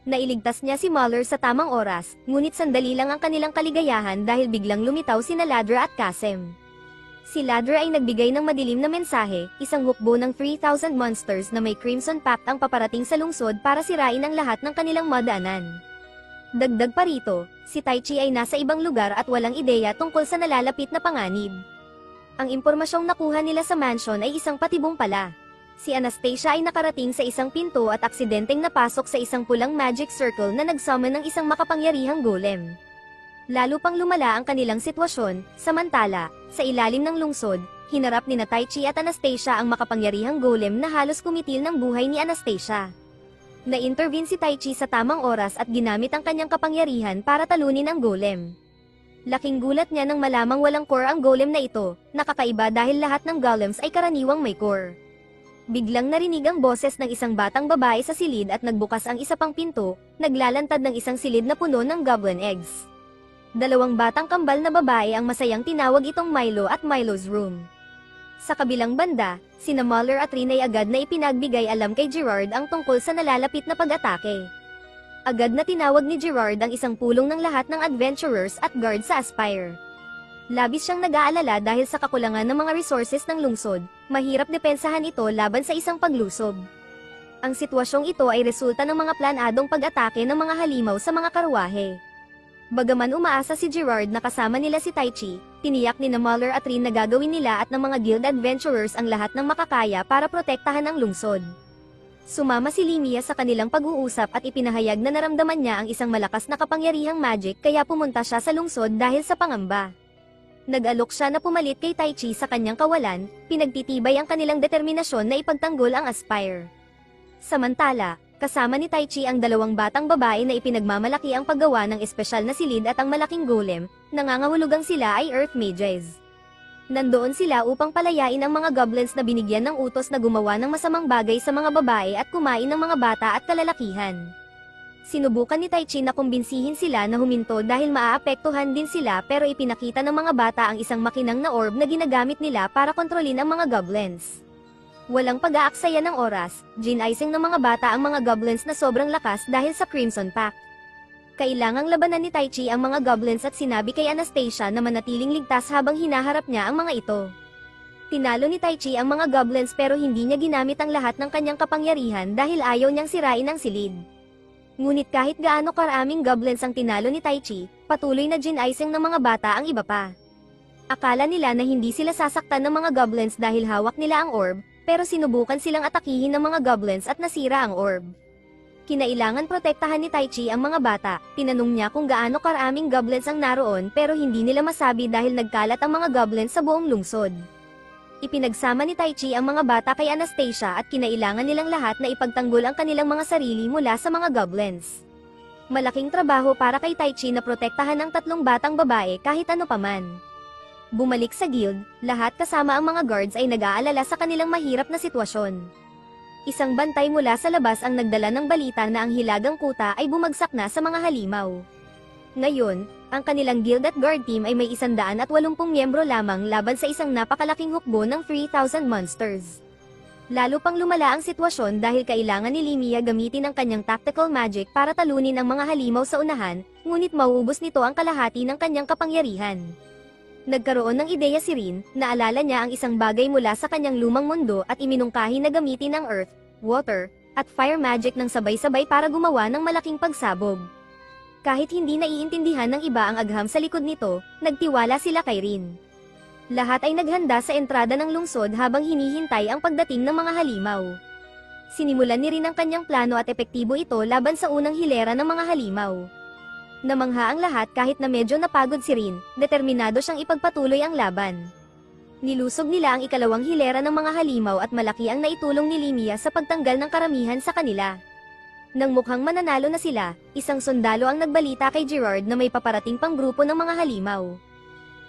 Nailigtas niya si Muller sa tamang oras, ngunit sandali lang ang kanilang kaligayahan dahil biglang lumitaw sina Ladra at Kasem. Si Ladra ay nagbigay ng madilim na mensahe, isang hukbo ng 3,000 monsters na may Crimson Pact ang paparating sa lungsod para sirain ang lahat ng kanilang madaanan. Dagdag pa rito, si Taichi ay nasa ibang lugar at walang ideya tungkol sa nalalapit na panganib. Ang impormasyong nakuha nila sa mansion ay isang patibong pala. Si Anastasia ay nakarating sa isang pinto at aksidenteng napasok sa isang pulang magic circle na nag-summon ng isang makapangyarihang golem. Lalo pang lumala ang kanilang sitwasyon, samantala, sa ilalim ng lungsod, hinarap ni Taichi at Anastasia ang makapangyarihang golem na halos kumitil ng buhay ni Anastasia. Na-intervene si Taichi sa tamang oras at ginamit ang kanyang kapangyarihan para talunin ang golem. Laking gulat niya nang malamang walang core ang golem na ito, nakakaiba dahil lahat ng golems ay karaniwang may core. Biglang narinig ang boses ng isang batang babae sa silid at nagbukas ang isa pang pinto, naglalantad ng isang silid na puno ng goblin eggs. 2 batang kambal na babae ang masayang tinawag itong Milo at Milo's Room. Sa kabilang banda, sina Muller at Rin ay agad na ipinagbigay alam kay Gerard ang tungkol sa nalalapit na pag-atake. Agad na tinawag ni Gerard ang isang pulong ng lahat ng adventurers at guard sa Aspire. Labis siyang nag-aalala dahil sa kakulangan ng mga resources ng lungsod, mahirap depensahan ito laban sa isang paglusob. Ang sitwasyong ito ay resulta ng mga planadong pag-atake ng mga halimaw sa mga karwahe. Bagaman umaasa si Gerard na kasama nila si Taichi, tiniyak ni Muller at Rin na gagawin nila at ng mga guild adventurers ang lahat ng makakaya para protektahan ang lungsod. Sumama si Limia sa kanilang pag-uusap at ipinahayag na naramdaman niya ang isang malakas na kapangyarihang magic kaya pumunta siya sa lungsod dahil sa pangamba. Nag-alok siya na pumalit kay Taichi sa kanyang kawalan, pinagtitibay ang kanilang determinasyon na ipagtanggol ang Aspire. Samantala, kasama ni Taichi ang 2 batang babae na ipinagmamalaki ang paggawa ng espesyal na silid at ang malaking golem, nangangahulugang sila ay Earth Mages. Nandoon sila upang palayain ang mga goblins na binigyan ng utos na gumawa ng masamang bagay sa mga babae at kumain ng mga bata at kalalakihan. Sinubukan ni Tai Chi na kumbinsihin sila na huminto dahil maaapektuhan din sila, pero ipinakita ng mga bata ang isang makinang na orb na ginagamit nila para kontrolin ang mga goblins. Walang pag-aaksaya ng oras, ginaising ng mga bata ang mga goblins na sobrang lakas dahil sa Crimson Pact. Kailangang labanan ni Tai Chi ang mga goblins at sinabi kay Anastasia na manatiling ligtas habang hinaharap niya ang mga ito. Tinalo ni Tai Chi ang mga goblins pero hindi niya ginamit ang lahat ng kanyang kapangyarihan dahil ayaw niyang sirain ang silid. Ngunit kahit gaano karaming goblins ang tinalo ni Tai Chi, patuloy na ginaising ng mga bata ang iba pa. Akala nila na hindi sila sasaktan ng mga goblins dahil hawak nila ang orb, pero sinubukan silang atakihin ng mga goblins at nasira ang orb. Kinailangan protektahan ni Tai Chi ang mga bata. Tinanong niya kung gaano karaming goblins ang naroon pero hindi nila masabi dahil nagkalat ang mga goblins sa buong lungsod. Ipinagsama ni Tai Chi ang mga bata kay Anastasia at kinailangan nilang lahat na ipagtanggol ang kanilang mga sarili mula sa mga goblins. Malaking trabaho para kay Tai Chi na protektahan ang 3 batang babae kahit ano paman. Bumalik sa guild, lahat kasama ang mga guards ay nag-aalala sa kanilang mahirap na sitwasyon. Isang bantay mula sa labas ang nagdala ng balita na ang hilagang kuta ay bumagsak na sa mga halimaw. Ngayon, ang kanilang guild at guard team ay may 180 miyembro lamang laban sa isang napakalaking hukbo ng 3,000 monsters. Lalo pang lumala ang sitwasyon dahil kailangan ni Limia gamitin ang kanyang tactical magic para talunin ang mga halimaw sa unahan, ngunit mauubos nito ang kalahati ng kanyang kapangyarihan. Nagkaroon ng ideya si Rin, naalala niya ang isang bagay mula sa kanyang lumang mundo at iminungkahi na gamitin ang earth, water, at fire magic ng sabay-sabay para gumawa ng malaking pagsabog. Kahit hindi naiintindihan ng iba ang agham sa likod nito, nagtiwala sila kay Rin. Lahat ay naghanda sa entrada ng lungsod habang hinihintay ang pagdating ng mga halimaw. Sinimulan ni Rin ang kanyang plano at epektibo ito laban sa unang hilera ng mga halimaw. Namangha ang lahat kahit na medyo napagod si Rin, determinado siyang ipagpatuloy ang laban. Nilusog nila ang ikalawang hilera ng mga halimaw at malaki ang naitulong ni Limia sa pagtanggal ng karamihan sa kanila. Nang mukhang mananalo na sila, isang sundalo ang nagbalita kay Gerard na may paparating pang grupo ng mga halimaw.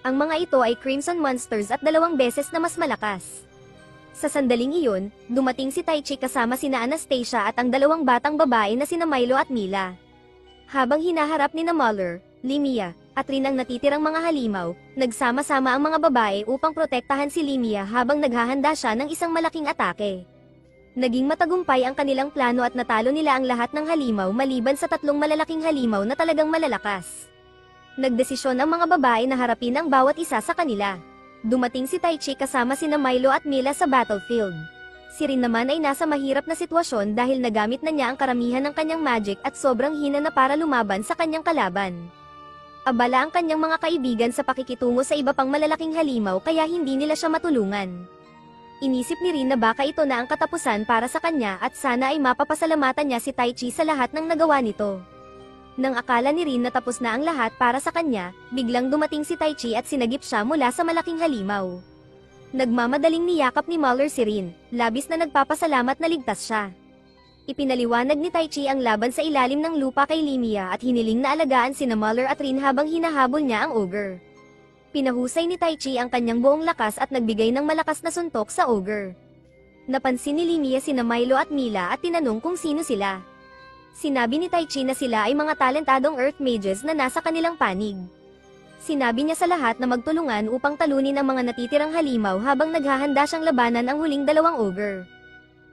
Ang mga ito ay Crimson Monsters at 2 beses na mas malakas. Sa sandaling iyon, dumating si Tai Chi kasama sina Anastasia at ang 2 batang babae na sina Milo at Mila. Habang hinaharap ni Muller, Limia, at Rin ang natitirang mga halimaw, nagsama-sama ang mga babae upang protektahan si Limia habang naghahanda siya ng isang malaking atake. Naging matagumpay ang kanilang plano at natalo nila ang lahat ng halimaw maliban sa 3 malalaking halimaw na talagang malalakas. Nagdesisyon ang mga babae na harapin ang bawat isa sa kanila. Dumating si Tai Chi kasama sina Milo at Mila sa battlefield. Si Rin naman ay nasa mahirap na sitwasyon dahil nagamit na niya ang karamihan ng kanyang magic at sobrang hina na para lumaban sa kanyang kalaban. Abala ang kanyang mga kaibigan sa pakikitungo sa iba pang malalaking halimaw kaya hindi nila siya matulungan. Inisip ni Rin na baka ito na ang katapusan para sa kanya at sana ay mapapasalamatan niya si Tai Chi sa lahat ng nagawa nito. Nang akala ni Rin na tapos na ang lahat para sa kanya, biglang dumating si Tai Chi at sinagip siya mula sa malaking halimaw. Nagmamadaling niyakap ni Muller si Rin, labis na nagpapasalamat na ligtas siya. Ipinaliwanag ni Tai Chi ang laban sa ilalim ng lupa kay Limia at hiniling na alagaan sina Muller at Rin habang hinahabol niya ang ogre. Pinahusay ni Tai Chi ang kanyang buong lakas at nagbigay ng malakas na suntok sa ogre. Napansin ni Limia sina Milo at Mila at tinanong kung sino sila. Sinabi ni Tai Chi na sila ay mga talentadong earth mages na nasa kanilang panig. Sinabi niya sa lahat na magtulungan upang talunin ang mga natitirang halimaw habang naghahanda siyang labanan ang huling 2 ogre.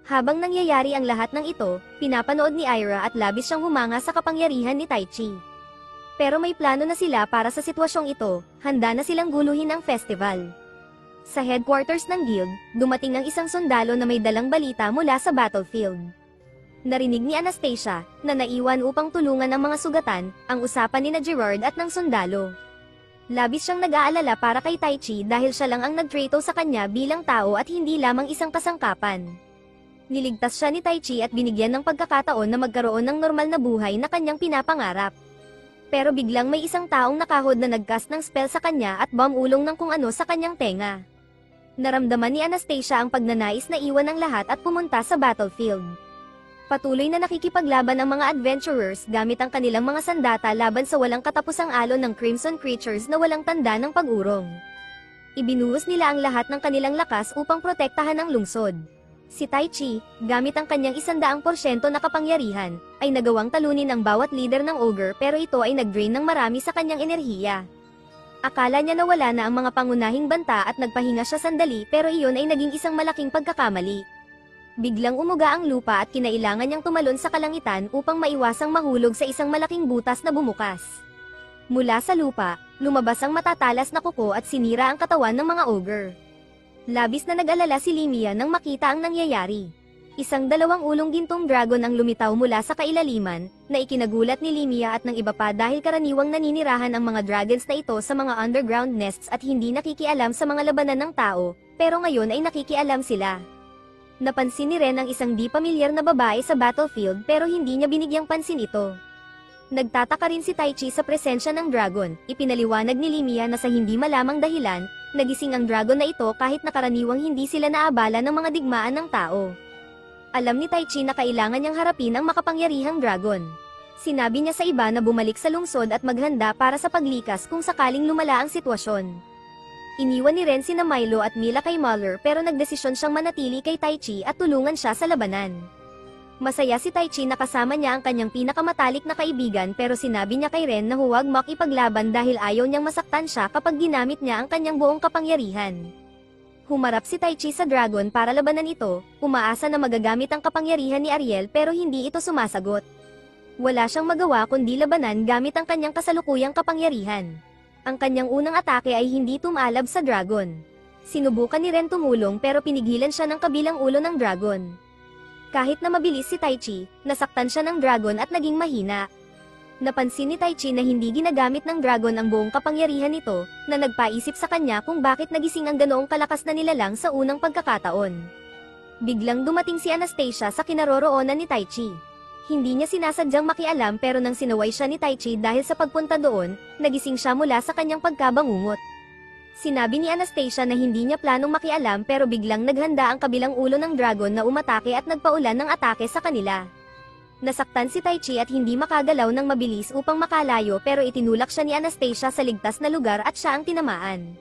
Habang nangyayari ang lahat ng ito, pinapanood ni Ira at labis siyang humanga sa kapangyarihan ni Tai Chi. Pero may plano na sila para sa sitwasyong ito, handa na silang guluhin ang festival. Sa headquarters ng guild, dumating ang isang sundalo na may dalang balita mula sa battlefield. Narinig ni Anastasia, na naiwan upang tulungan ang mga sugatan, ang usapan ni Gerard at ng sundalo. Labis siyang nag-aalala para kay Tai Chi dahil siya lang ang nagtrato sa kanya bilang tao at hindi lamang isang kasangkapan. Niligtas siya ni Tai Chi at binigyan ng pagkakataon na magkaroon ng normal na buhay na kanyang pinapangarap. Pero biglang may isang taong nakahod na nag-cast ng spell sa kanya at umulong ng kung ano sa kanyang tenga. Naramdaman ni Anastasia ang pagnanais na iwan ang lahat at pumunta sa battlefield. Patuloy na nakikipaglaban ang mga adventurers gamit ang kanilang mga sandata laban sa walang katapusang alon ng crimson creatures na walang tanda ng pag-urong. Ibinuhos nila ang lahat ng kanilang lakas upang protektahan ang lungsod. Si Tai Chi, gamit ang kanyang 100% na kapangyarihan, ay nagawang talunin ang bawat leader ng ogre pero ito ay nag-drain ng marami sa kanyang enerhiya. Akala niya nawala na ang mga pangunahing banta at nagpahinga siya sandali pero iyon ay naging isang malaking pagkakamali. Biglang umuga ang lupa at kinailangan niyang tumalon sa kalangitan upang maiwasang mahulog sa isang malaking butas na bumukas. Mula sa lupa, lumabas ang matatalas na kuko at sinira ang katawan ng mga ogre. Labis na nag-alala si Limia nang makita ang nangyayari. Isang 2 ulong gintong dragon ang lumitaw mula sa kailaliman, na ikinagulat ni Limia at ng iba pa dahil karaniwang naninirahan ang mga dragons na ito sa mga underground nests at hindi nakikialam sa mga labanan ng tao, pero ngayon ay nakikialam sila. Napansin ni Ren ang isang di pamilyar na babae sa battlefield pero hindi niya binigyang pansin ito. Nagtataka rin si Tai Chi sa presensya ng dragon, ipinaliwanag ni Limia na sa hindi malamang dahilan, nagising ang dragon na ito kahit na karaniwang hindi sila naabala ng mga digmaan ng tao. Alam ni Tai Chi na kailangan niyang harapin ang makapangyarihang dragon. Sinabi niya sa iba na bumalik sa lungsod at maghanda para sa paglikas kung sakaling lumala ang sitwasyon. Iniwan ni Ren sina Milo at Mila kay Muller pero nagdesisyon siyang manatili kay Tai Chi at tulungan siya sa labanan. Masaya si Tai Chi na kasama niya ang kanyang pinakamatalik na kaibigan pero sinabi niya kay Ren na huwag makipaglaban dahil ayaw niyang masaktan siya kapag ginamit niya ang kanyang buong kapangyarihan. Humarap si Tai Chi sa dragon para labanan ito, umaasa na magagamit ang kapangyarihan ni Ariel pero hindi ito sumasagot. Wala siyang magawa kundi labanan gamit ang kanyang kasalukuyang kapangyarihan. Ang kanyang unang atake ay hindi tumalab sa dragon. Sinubukan ni Ren tumulong pero pinigilan siya ng kabilang ulo ng dragon. Kahit na mabilis si Tai Chi, nasaktan siya ng dragon at naging mahina. Napansin ni Tai Chi na hindi ginagamit ng dragon ang buong kapangyarihan nito, na nagpaisip sa kanya kung bakit nagising ang ganoong kalakas na nilalang sa unang pagkakataon. Biglang dumating si Anastasia sa kinaroroonan ni Tai Chi. Hindi niya sinasadyang makialam pero nang sinaway siya ni Tai Chi dahil sa pagpunta doon, nagising siya mula sa kanyang pagkabangungot. Sinabi ni Anastasia na hindi niya planong makialam pero biglang naghanda ang kabilang ulo ng dragon na umatake at nagpaulan ng atake sa kanila. Nasaktan si Tai Chi at hindi makagalaw ng mabilis upang makalayo pero itinulak siya ni Anastasia sa ligtas na lugar at siya ang tinamaan.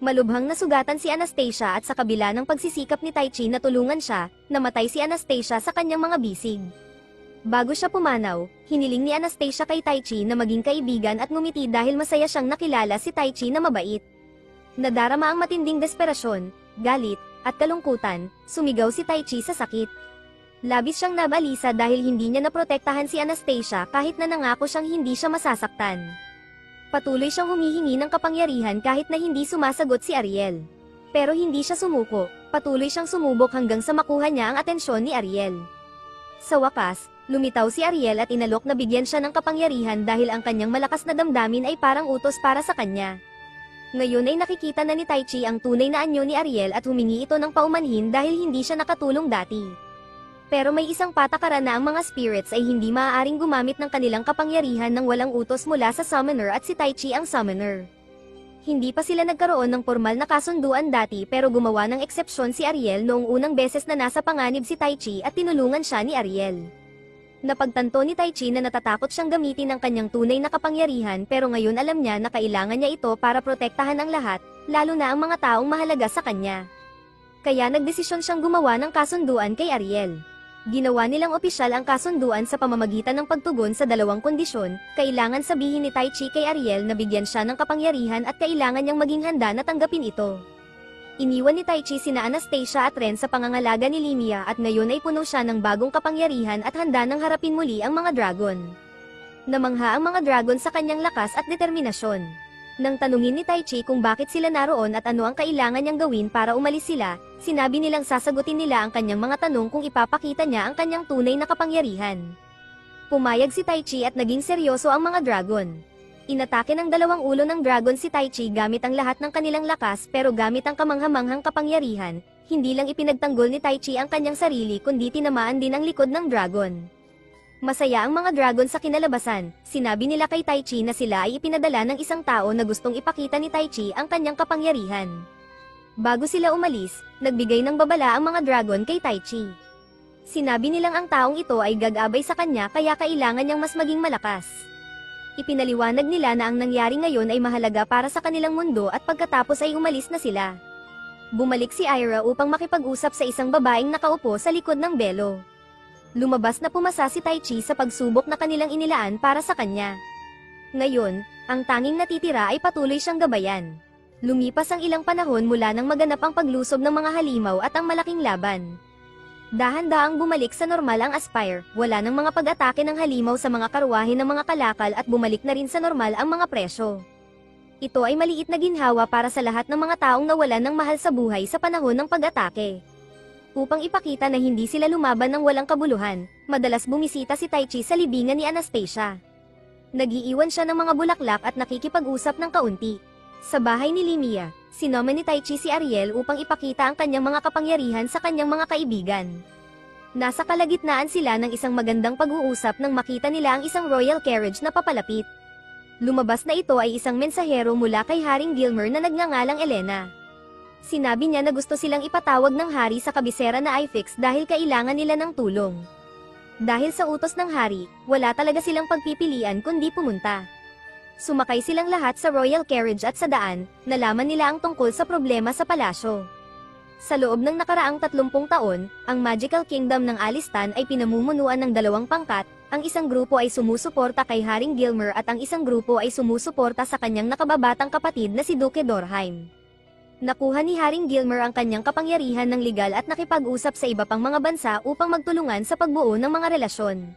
Malubhang nasugatan si Anastasia at sa kabila ng pagsisikap ni Tai Chi na tulungan siya, namatay si Anastasia sa kanyang mga bisig. Bago siya pumanaw, hiniling ni Anastasia kay Tai Chi na maging kaibigan at ngumiti dahil masaya siyang nakilala si Tai Chi na mabait. Nadarama ang matinding desperasyon, galit, at kalungkutan, sumigaw si Tai Chi sa sakit. Labis siyang nabalisa dahil hindi niya naprotektahan si Anastasia kahit na nangako siyang hindi siya masasaktan. Patuloy siyang humihingi ng kapangyarihan kahit na hindi sumasagot si Ariel. Pero hindi siya sumuko, patuloy siyang sumubok hanggang sa makuha niya ang atensyon ni Ariel. Sa wakas, lumitaw si Ariel at inalok na bigyan siya ng kapangyarihan dahil ang kanyang malakas na damdamin ay parang utos para sa kanya. Ngayon ay nakikita na ni Tai Chi ang tunay na anyo ni Ariel at humingi ito ng paumanhin dahil hindi siya nakatulong dati. Pero may isang patakaran na ang mga spirits ay hindi maaaring gumamit ng kanilang kapangyarihan nang walang utos mula sa summoner at si Tai Chi ang summoner. Hindi pa sila nagkaroon ng formal na kasunduan dati pero gumawa ng eksepsyon si Ariel noong unang beses na nasa panganib si Tai Chi at tinulungan siya ni Ariel. Napagtanto ni Tai Chi na natatakot siyang gamitin ang kanyang tunay na kapangyarihan pero ngayon alam niya na kailangan niya ito para protektahan ang lahat, lalo na ang mga taong mahalaga sa kanya. Kaya nagdesisyon siyang gumawa ng kasunduan kay Ariel. Ginawa nilang opisyal ang kasunduan sa pamamagitan ng pagtugon sa 2 kondisyon, kailangan sabihin ni Tai Chi kay Ariel na bigyan siya ng kapangyarihan at kailangan niyang maging handa na tanggapin ito. Iniwan ni Tai Chi sina Anastasia at Ren sa pangangalaga ni Limia at ngayon ay puno siya ng bagong kapangyarihan at handa nang harapin muli ang mga dragon. Namangha ang mga dragon sa kanyang lakas at determinasyon. Nang tanungin ni Tai Chi kung bakit sila naroon at ano ang kailangan niyang gawin para umalis sila, sinabi nilang sasagutin nila ang kanyang mga tanong kung ipapakita niya ang kanyang tunay na kapangyarihan. Pumayag si Tai Chi at naging seryoso ang mga dragon. Inatake ng 2 ulo ng dragon si Tai Chi gamit ang lahat ng kanilang lakas pero gamit ang kamanghamanghang kapangyarihan, hindi lang ipinagtanggol ni Tai Chi ang kanyang sarili kundi tinamaan din ang likod ng dragon. Masaya ang mga dragon sa kinalabasan, sinabi nila kay Tai Chi na sila ay ipinadala ng isang tao na gustong ipakita ni Tai Chi ang kanyang kapangyarihan. Bago sila umalis, nagbigay ng babala ang mga dragon kay Tai Chi. Sinabi nilang ang taong ito ay gagabay sa kanya kaya kailangan niyang mas maging malakas. Ipinaliwanag nila na ang nangyari ngayon ay mahalaga para sa kanilang mundo at pagkatapos ay umalis na sila. Bumalik si Ira upang makipag-usap sa isang babaeng nakaupo sa likod ng belo. Lumabas na pumasa si Taichi sa pagsubok na kanilang inilaan para sa kanya. Ngayon, ang tanging natitira ay patuloy siyang gabayan. Lumipas ang ilang panahon mula nang maganap ang paglusob ng mga halimaw at ang malaking laban. Dahan-daang bumalik sa normal ang Aspire, wala nang mga pag-atake ng halimaw sa mga karwahe ng mga kalakal at bumalik na rin sa normal ang mga presyo. Ito ay maliit na ginhawa para sa lahat ng mga taong nawalan ng mahal sa buhay sa panahon ng pag-atake. Upang ipakita na hindi sila lumaban ng walang kabuluhan, madalas bumisita si Taichi sa libingan ni Anastasia. Nagiiwan siya ng mga bulaklak at nakikipag-usap ng kaunti. Sa bahay ni Limia, sinoma ni Taichi si Ariel upang ipakita ang kanyang mga kapangyarihan sa kanyang mga kaibigan. Nasa kalagitnaan sila ng isang magandang pag-uusap nang makita nila ang isang royal carriage na papalapit. Lumabas na ito ay isang mensahero mula kay Haring Gilmer na nagngangalang Elena. Sinabi niya na gusto silang ipatawag ng hari sa kabisera na Ifix dahil kailangan nila ng tulong. Dahil sa utos ng hari, wala talaga silang pagpipilian kundi pumunta. Sumakay silang lahat sa royal carriage at sa daan, nalaman nila ang tungkol sa problema sa palasyo. Sa loob ng nakaraang 30 taon, ang Magical Kingdom ng Alistan ay pinamumunuan ng dalawang pangkat, ang isang grupo ay sumusuporta kay Haring Gilmer at ang isang grupo ay sumusuporta sa kanyang nakababatang kapatid na si Duke Dorheim. Nakuha ni Haring Gilmer ang kanyang kapangyarihan ng legal at nakipag-usap sa iba pang mga bansa upang magtulungan sa pagbuo ng mga relasyon.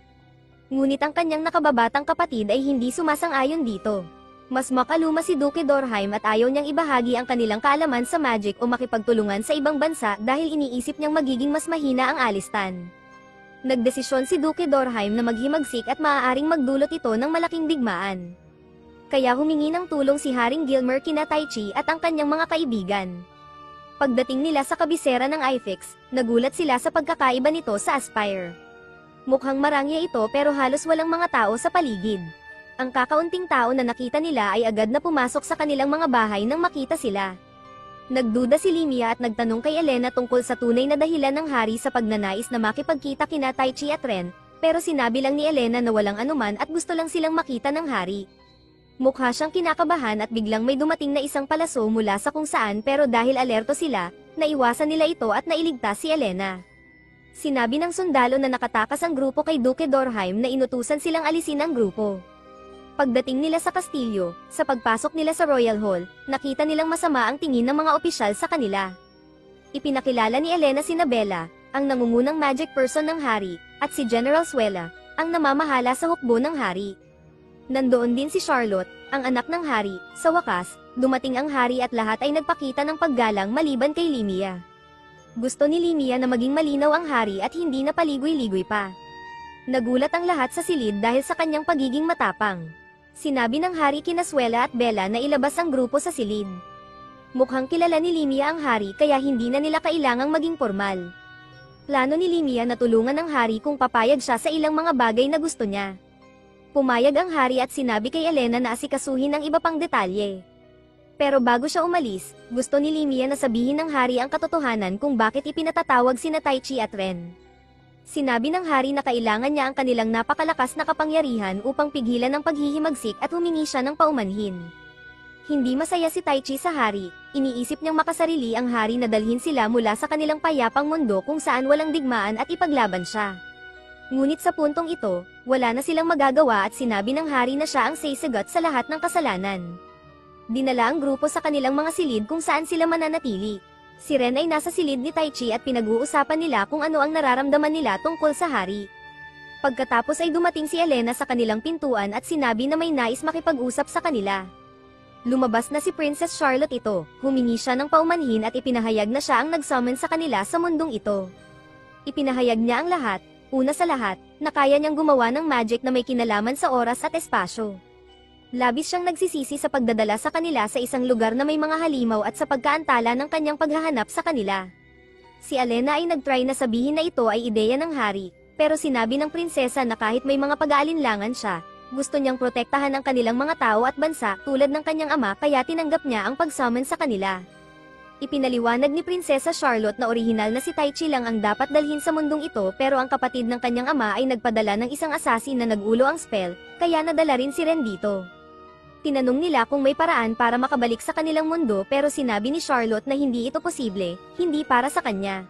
Ngunit ang kanyang nakababatang kapatid ay hindi sumasang-ayon dito. Mas makaluma si Duke Dorheim at ayaw niyang ibahagi ang kanilang kaalaman sa magic o makipagtulungan sa ibang bansa dahil iniisip niyang magiging mas mahina ang Alistan. Nagdesisyon si Duke Dorheim na maghimagsik at maaaring magdulot ito ng malaking digmaan. Kaya humingi ng tulong si Haring Gilmer kina Taichi at ang kanyang mga kaibigan. Pagdating nila sa kabisera ng Ifix, nagulat sila sa pagkakaiba nito sa Aspire. Mukhang marangya ito pero halos walang mga tao sa paligid. Ang kakaunting tao na nakita nila ay agad na pumasok sa kanilang mga bahay nang makita sila. Nagduda si Limia at nagtanong kay Elena tungkol sa tunay na dahilan ng hari sa pagnanais na makipagkita kina Taichi at Ren, pero sinabi lang ni Elena na walang anuman at gusto lang silang makita ng hari. Mukha siyang kinakabahan at biglang may dumating na isang palaso mula sa kung saan pero dahil alerto sila, naiwasan nila ito at nailigtas si Elena. Sinabi ng sundalo na nakatakas ang grupo kay Duke Dorheim na inutusan silang alisin ang grupo. Pagdating nila sa kastilyo, sa pagpasok nila sa Royal Hall, nakita nilang masama ang tingin ng mga opisyal sa kanila. Ipinakilala ni Elena si Bella, ang nangungunang magic person ng hari, at si General Suela, ang namamahala sa hukbo ng hari. Nandoon din si Charlotte, ang anak ng hari. Sa wakas, dumating ang hari at lahat ay nagpakita ng paggalang maliban kay Limia. Gusto ni Limia na maging malinaw ang hari at hindi na paligoy-ligoy pa. Nagulat ang lahat sa silid dahil sa kanyang pagiging matapang. Sinabi ng hari kina Suela at Bella na ilabas ang grupo sa silid. Mukhang kilala ni Limia ang hari kaya hindi na nila kailangang maging formal. Plano ni Limia na tulungan ang hari kung papayag siya sa ilang mga bagay na gusto niya. Pumayag ang hari at sinabi kay Elena na asikasuhin ang iba pang detalye. Pero bago siya umalis, gusto ni Limia na sabihin ng hari ang katotohanan kung bakit ipinatatawag sina Taichi at Ren. Sinabi ng hari na kailangan niya ang kanilang napakalakas na kapangyarihan upang pigilan ang paghihimagsik at humingi siya ng paumanhin. Hindi masaya si Taichi sa hari, iniisip niyang makasarili ang hari na dalhin sila mula sa kanilang payapang mundo kung saan walang digmaan at ipaglaban siya. Ngunit sa puntong ito, wala na silang magagawa at sinabi ng hari na siya ang sasagot sa lahat ng kasalanan. Dinala ang grupo sa kanilang mga silid kung saan sila mananatili. Si Ren ay nasa silid ni Taichi at pinag-uusapan nila kung ano ang nararamdaman nila tungkol sa hari. Pagkatapos ay dumating si Elena sa kanilang pintuan at sinabi na may nais makipag-usap sa kanila. Lumabas na si Princess Charlotte ito, humingi siya ng paumanhin at ipinahayag na siya ang nag-summon sa kanila sa mundong ito. Ipinahayag niya ang lahat, una sa lahat, na kaya niyang gumawa ng magic na may kinalaman sa oras at espasyo. Labis siyang nagsisisi sa pagdadala sa kanila sa isang lugar na may mga halimaw at sa pagkaantala ng kanyang paghahanap sa kanila. Si Elena ay nagtry na sabihin na ito ay ideya ng hari, pero sinabi ng prinsesa na kahit may mga pag-aalinlangan siya, gusto niyang protektahan ang kanilang mga tao at bansa tulad ng kanyang ama kaya tinanggap niya ang pag-summon sa kanila. Ipinaliwanag ni Prinsesa Charlotte na orihinal na si Taichi lang ang dapat dalhin sa mundong ito pero ang kapatid ng kanyang ama ay nagpadala ng isang assassin na nagulo ang spell, kaya nadala rin si Ren dito. Tinanong nila kung may paraan para makabalik sa kanilang mundo pero sinabi ni Charlotte na hindi ito posible, hindi para sa kanya.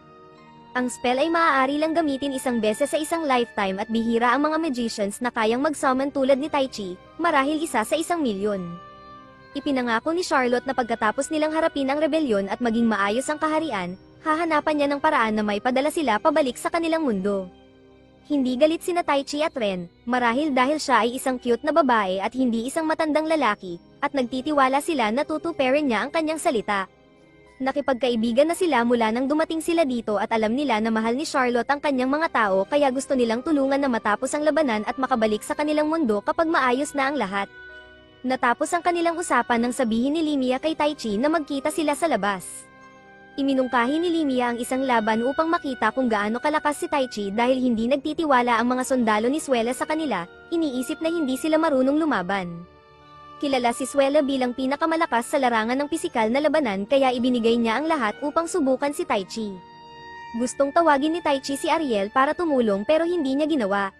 Ang spell ay maaari lang gamitin isang beses sa isang lifetime at bihira ang mga magicians na kayang mag-summon tulad ni Taichi, marahil isa sa 1,000,000. Ipinangako ni Charlotte na pagkatapos nilang harapin ang rebelyon at maging maayos ang kaharian, hahanapan niya ng paraan na may padala sila pabalik sa kanilang mundo. Hindi galit sina Taichi at Ren, marahil dahil siya ay isang cute na babae at hindi isang matandang lalaki, at nagtitiwala sila na tutuparin niya ang kanyang salita. Nakipagkaibigan na sila mula nang dumating sila dito at alam nila na mahal ni Charlotte ang kanyang mga tao kaya gusto nilang tulungan na matapos ang labanan at makabalik sa kanilang mundo kapag maayos na ang lahat. Natapos ang kanilang usapan nang sabihin ni Limia kay Taichi na magkita sila sa labas. Iminungkahi ni Limia ang isang laban upang makita kung gaano kalakas si Taichi dahil hindi nagtitiwala ang mga sundalo ni Suela sa kanila, iniisip na hindi sila marunong lumaban. Kilala si Suela bilang pinakamalakas sa larangan ng pisikal na labanan kaya ibinigay niya ang lahat upang subukan si Taichi. Gustong tawagin ni Taichi si Ariel para tumulong pero hindi niya ginawa.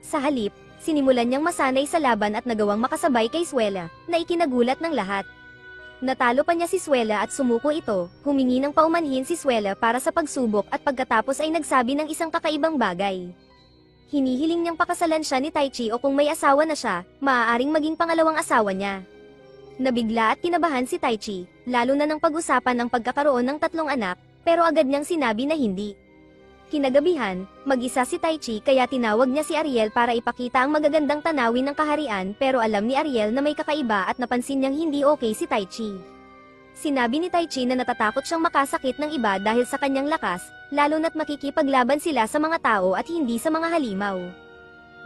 Sa halip, sinimulan niyang masanay sa laban at nagawang makasabay kay Suela, na ikinagulat ng lahat. Natalo pa niya si Suela at sumuko ito, humingi ng paumanhin si Suela para sa pagsubok at pagkatapos ay nagsabi ng isang kakaibang bagay. Hinihiling niyang pakasalan siya ni Taichi o kung may asawa na siya, maaaring maging pangalawang asawa niya. Nabigla at kinabahan si Taichi, lalo na nang pag-usapan ang pagkakaroon ng 3 anak, pero agad niyang sinabi na hindi. Kinagabihan, mag-isa si Taichi kaya tinawag niya si Ariel para ipakita ang magagandang tanawin ng kaharian pero alam ni Ariel na may kakaiba at napansin niyang hindi okay si Taichi. Sinabi ni Taichi na natatakot siyang makasakit ng iba dahil sa kanyang lakas, lalo na't makikipaglaban sila sa mga tao at hindi sa mga halimaw.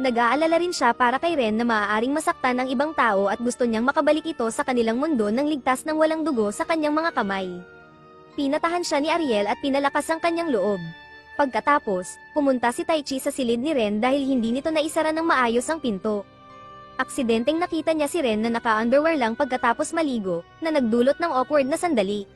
Nag-aalala rin siya para kay Ren na maaaring masaktan ng ibang tao at gusto niyang makabalik ito sa kanilang mundo nang ligtas ng walang dugo sa kanyang mga kamay. Pinatahan siya ni Ariel at pinalakas ang kanyang loob. Pagkatapos, pumunta si Taichi sa silid ni Ren dahil hindi nito naisara ng maayos ang pinto. Aksidenteng nakita niya si Ren na naka-underwear lang pagkatapos maligo, na nagdulot ng awkward na sandali.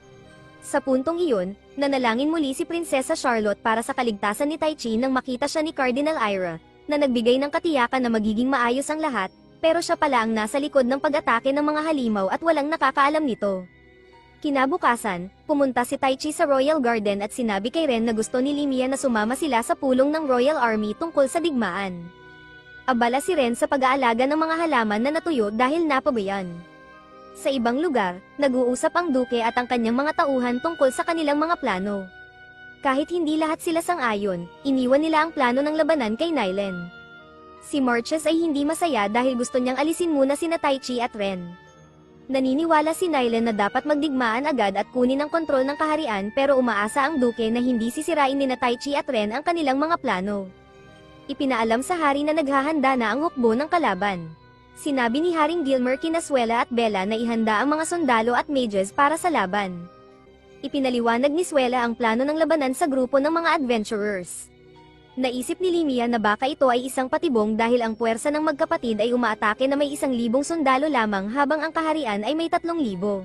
Sa puntong iyon, nanalangin muli si Prinsesa Charlotte para sa kaligtasan ni Taichi nang makita siya ni Cardinal Ira, na nagbigay ng katiyakan na magiging maayos ang lahat, pero siya pala ang nasa likod ng pag-atake ng mga halimaw at walang nakakaalam nito. Kinabukasan, pumunta si Taichi sa Royal Garden at sinabi kay Ren na gusto ni Limia na sumama sila sa pulong ng Royal Army tungkol sa digmaan. Abala si Ren sa pag-aalaga ng mga halaman na natuyo dahil napabayan. Sa ibang lugar, nag-uusap ang duke at ang kanyang mga tauhan tungkol sa kanilang mga plano. Kahit hindi lahat sila sang-ayon, iniwan nila ang plano ng labanan kay Nylen. Si Marches ay hindi masaya dahil gusto niyang alisin muna sina Taichi at Ren. Naniniwala si Nylen na dapat magdigmaan agad at kunin ang kontrol ng kaharian pero umaasa ang duke na hindi sisirain ni Taichi at Ren ang kanilang mga plano. Ipinaalam sa hari na naghahanda na ang hukbo ng kalaban. Sinabi ni Haring Gilmer kina Suela at Bella na ihanda ang mga sundalo at mages para sa laban. Ipinaliwanag ni Suela ang plano ng labanan sa grupo ng mga adventurers. Naisip ni Limia na baka ito ay isang patibong dahil ang puwersa ng magkapatid ay umaatake na may 1,000 sundalo lamang habang ang kaharian ay may 3,000.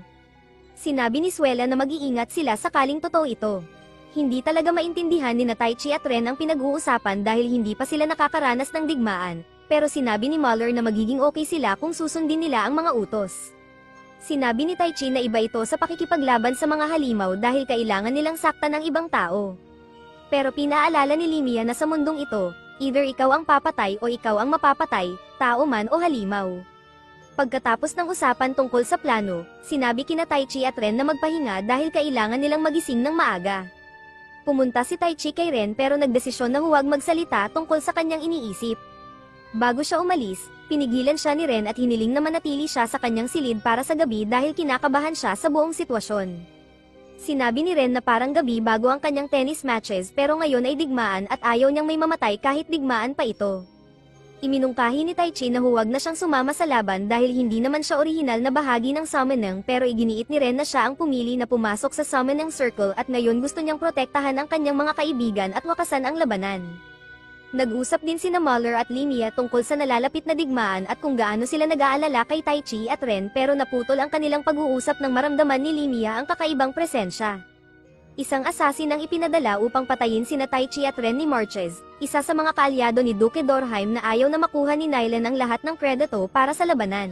Sinabi ni Suela na mag-iingat sila sakaling totoo ito. Hindi talaga maintindihan ni Taichi at Ren ang pinag-uusapan dahil hindi pa sila nakakaranas ng digmaan, pero sinabi ni Muller na magiging okay sila kung susundin nila ang mga utos. Sinabi ni Taichi na iba ito sa pakikipaglaban sa mga halimaw dahil kailangan nilang saktan ng ibang tao. Pero pinaalala ni Limia na sa mundong ito, either ikaw ang papatay o ikaw ang mapapatay, tao man o halimaw. Pagkatapos ng usapan tungkol sa plano, sinabi kina Taichi at Ren na magpahinga dahil kailangan nilang magising ng maaga. Pumunta si Taichi kay Ren pero nagdesisyon na huwag magsalita tungkol sa kanyang iniisip. Bago siya umalis, pinigilan siya ni Ren at hiniling na manatili siya sa kanyang silid para sa gabi dahil kinakabahan siya sa buong sitwasyon. Sinabi ni Ren na parang gabi bago ang kanyang tennis matches pero ngayon ay digmaan at ayaw niyang may mamatay kahit digmaan pa ito. Iminungkahi ni Taichi na huwag na siyang sumama sa laban dahil hindi naman siya orihinal na bahagi ng summoning pero iginiit ni Ren na siya ang pumili na pumasok sa summoning circle at ngayon gusto niyang protektahan ang kanyang mga kaibigan at wakasan ang labanan. Nag-usap din sina Muller at Limia tungkol sa nalalapit na digmaan at kung gaano sila nag-aalala kay Taichi at Ren, pero naputol ang kanilang pag-uusap nang maramdaman ni Limia ang kakaibang presensya. Isang assassin ang ipinadala upang patayin sina Taichi at Ren ni Marches, isa sa mga kaalyado ni Duke Dorheim na ayaw na makuha ni Nylan ang lahat ng kredito para sa labanan.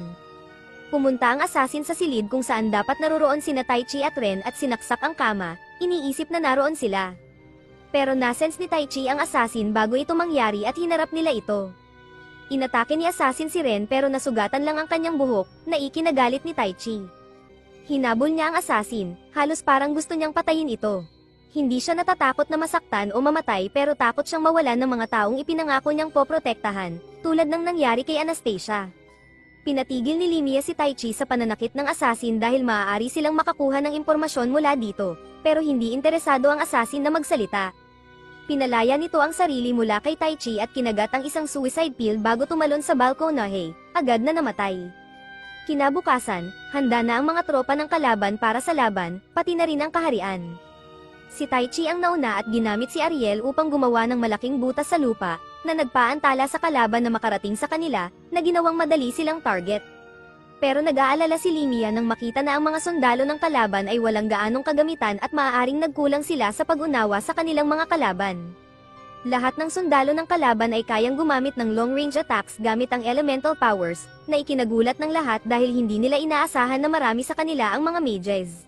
Pumunta ang assassin sa silid kung saan dapat naroroon sina Taichi at Ren at sinaksak ang kama, iniisip na naroon sila. Pero nasense ni Taichi ang assassin bago ito mangyari at hinarap nila ito. Inatake ni assassin si Ren pero nasugatan lang ang kanyang buhok, na ikinagalit ni Taichi. Hinabol niya ang assassin, halos parang gusto niyang patayin ito. Hindi siya natatakot na masaktan o mamatay pero takot siyang mawalan ng mga taong ipinangako niyang poprotektahan, tulad ng nangyari kay Anastasia. Pinatigil ni Limia si Taichi sa pananakit ng assassin dahil maaari silang makakuha ng impormasyon mula dito, pero hindi interesado ang assassin na magsalita. Pinalaya nito ang sarili mula kay Taichi at kinagat ang isang suicide pill bago tumalon sa balkonahe, agad na namatay. Kinabukasan, handa na ang mga tropa ng kalaban para sa laban, pati na rin ang kaharian. Si Taichi ang nauna at ginamit si Ariel upang gumawa ng malaking butas sa lupa, na nagpaantala sa kalaban na makarating sa kanila, na ginawang madali silang target. Pero nag-aalala si Limia nang makita na ang mga sundalo ng kalaban ay walang gaanong kagamitan at maaaring nagkulang sila sa pag-unawa sa kanilang mga kalaban. Lahat ng sundalo ng kalaban ay kayang gumamit ng long-range attacks gamit ang elemental powers, na ikinagulat ng lahat dahil hindi nila inaasahan na marami sa kanila ang mga mages.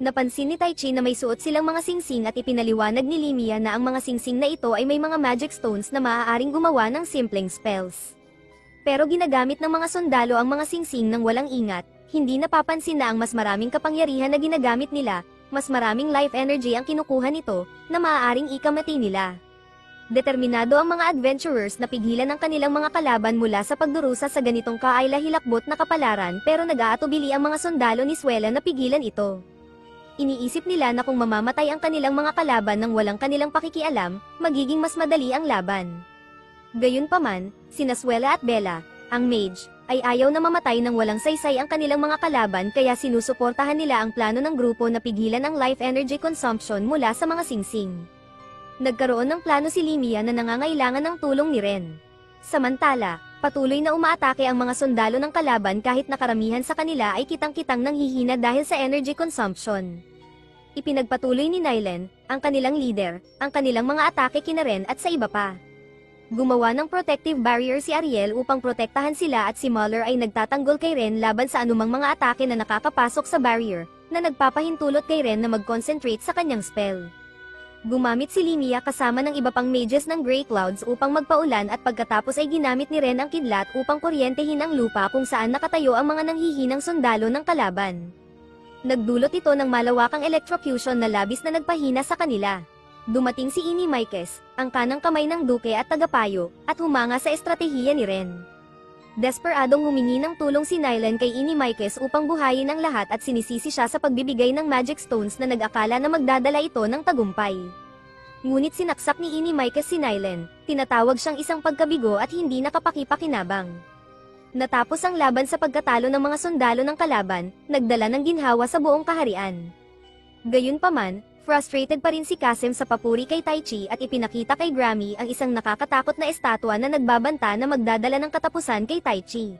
Napansin ni Taichi na may suot silang mga singsing at ipinaliwanag ni Limia na ang mga singsing na ito ay may mga magic stones na maaaring gumawa ng simpleng spells. Pero ginagamit ng mga sundalo ang mga singsing nang walang ingat, hindi napapansin na ang mas maraming kapangyarihan na ginagamit nila, mas maraming life energy ang kinukuha nito, na maaaring ikamati nila. Determinado ang mga adventurers na pigilan ang kanilang mga kalaban mula sa pagdurusa sa ganitong kaayla-hilakbot na kapalaran pero nag-aatubili ang mga sundalo ni Suela na pigilan ito. Iniisip nila na kung mamamatay ang kanilang mga kalaban nang walang kanilang pakikialam, magiging mas madali ang laban. Gayunpaman, sina Suela at Bella, ang mage, ay ayaw na mamatay nang walang saysay ang kanilang mga kalaban kaya sinusuportahan nila ang plano ng grupo na pigilan ang life energy consumption mula sa mga singsing. Nagkaroon ng plano si Limia na nangangailangan ng tulong ni Ren. Samantala, patuloy na umaatake ang mga sundalo ng kalaban kahit na karamihan sa kanila ay kitang-kitang nanghihina dahil sa energy consumption. Ipinagpatuloy ni Nylan, ang kanilang leader, ang kanilang mga atake kina Ren at sa iba pa. Gumawa ng protective barrier si Ariel upang protektahan sila at si Muller ay nagtatanggol kay Ren laban sa anumang mga atake na nakakapasok sa barrier, na nagpapahintulot kay Ren na mag-concentrate sa kanyang spell. Gumamit si Limia kasama ng iba pang mages ng Grey Clouds upang magpaulan at pagkatapos ay ginamit ni Ren ang kidlat upang kuryentehin ang lupa kung saan nakatayo ang mga nanghihinang sundalo ng kalaban. Nagdulot ito ng malawakang electrocution na labis na nagpahina sa kanila. Dumating si Inimikes, ang kanang kamay ng duke at tagapayo, at humanga sa estratehiya ni Ren. Desperadong humingi ng tulong si Nylan kay Inimikes upang buhayin ang lahat at sinisisi siya sa pagbibigay ng magic stones na nag-akala na magdadala ito ng tagumpay. Ngunit sinaksak ni Inimikes si Nylan, tinatawag siyang isang pagkabigo at hindi nakapakipakinabang. Natapos ang laban sa pagkatalo ng mga sundalo ng kalaban, nagdala ng ginhawa sa buong kaharian. Gayunpaman, frustrated pa rin si Kasem sa papuri kay Taichi at ipinakita kay Grammy ang isang nakakatakot na estatwa na nagbabanta na magdadala ng katapusan kay Taichi.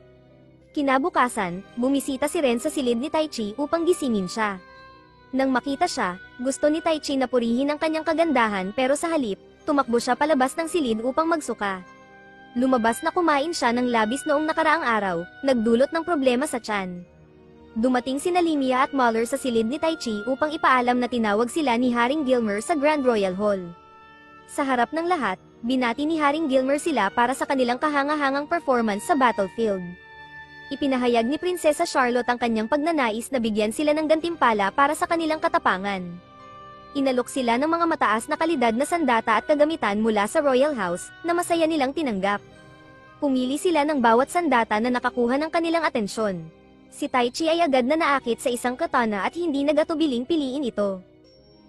Kinabukasan, bumisita si Ren sa silid ni Taichi upang gisingin siya. Nang makita siya, gusto ni Taichi na purihin ang kanyang kagandahan pero sa halip, tumakbo siya palabas ng silid upang magsuka. Lumabas na kumain siya ng labis noong nakaraang araw, nagdulot ng problema sa tiyan. Dumating sina Limia at Muller sa silid ni Taichi upang ipaalam na tinawag sila ni Haring Gilmer sa Grand Royal Hall. Sa harap ng lahat, binati ni Haring Gilmer sila para sa kanilang kahanga-hangang performance sa battlefield. Ipinahayag ni Prinsesa Charlotte ang kanyang pagnanais na bigyan sila ng gantimpala para sa kanilang katapangan. Inalok sila ng mga mataas na kalidad na sandata at kagamitan mula sa Royal House, na masaya nilang tinanggap. Pumili sila ng bawat sandata na nakakuha ng kanilang atensyon. Si Taichi ay agad na naakit sa isang katana at hindi nagatubiling piliin ito.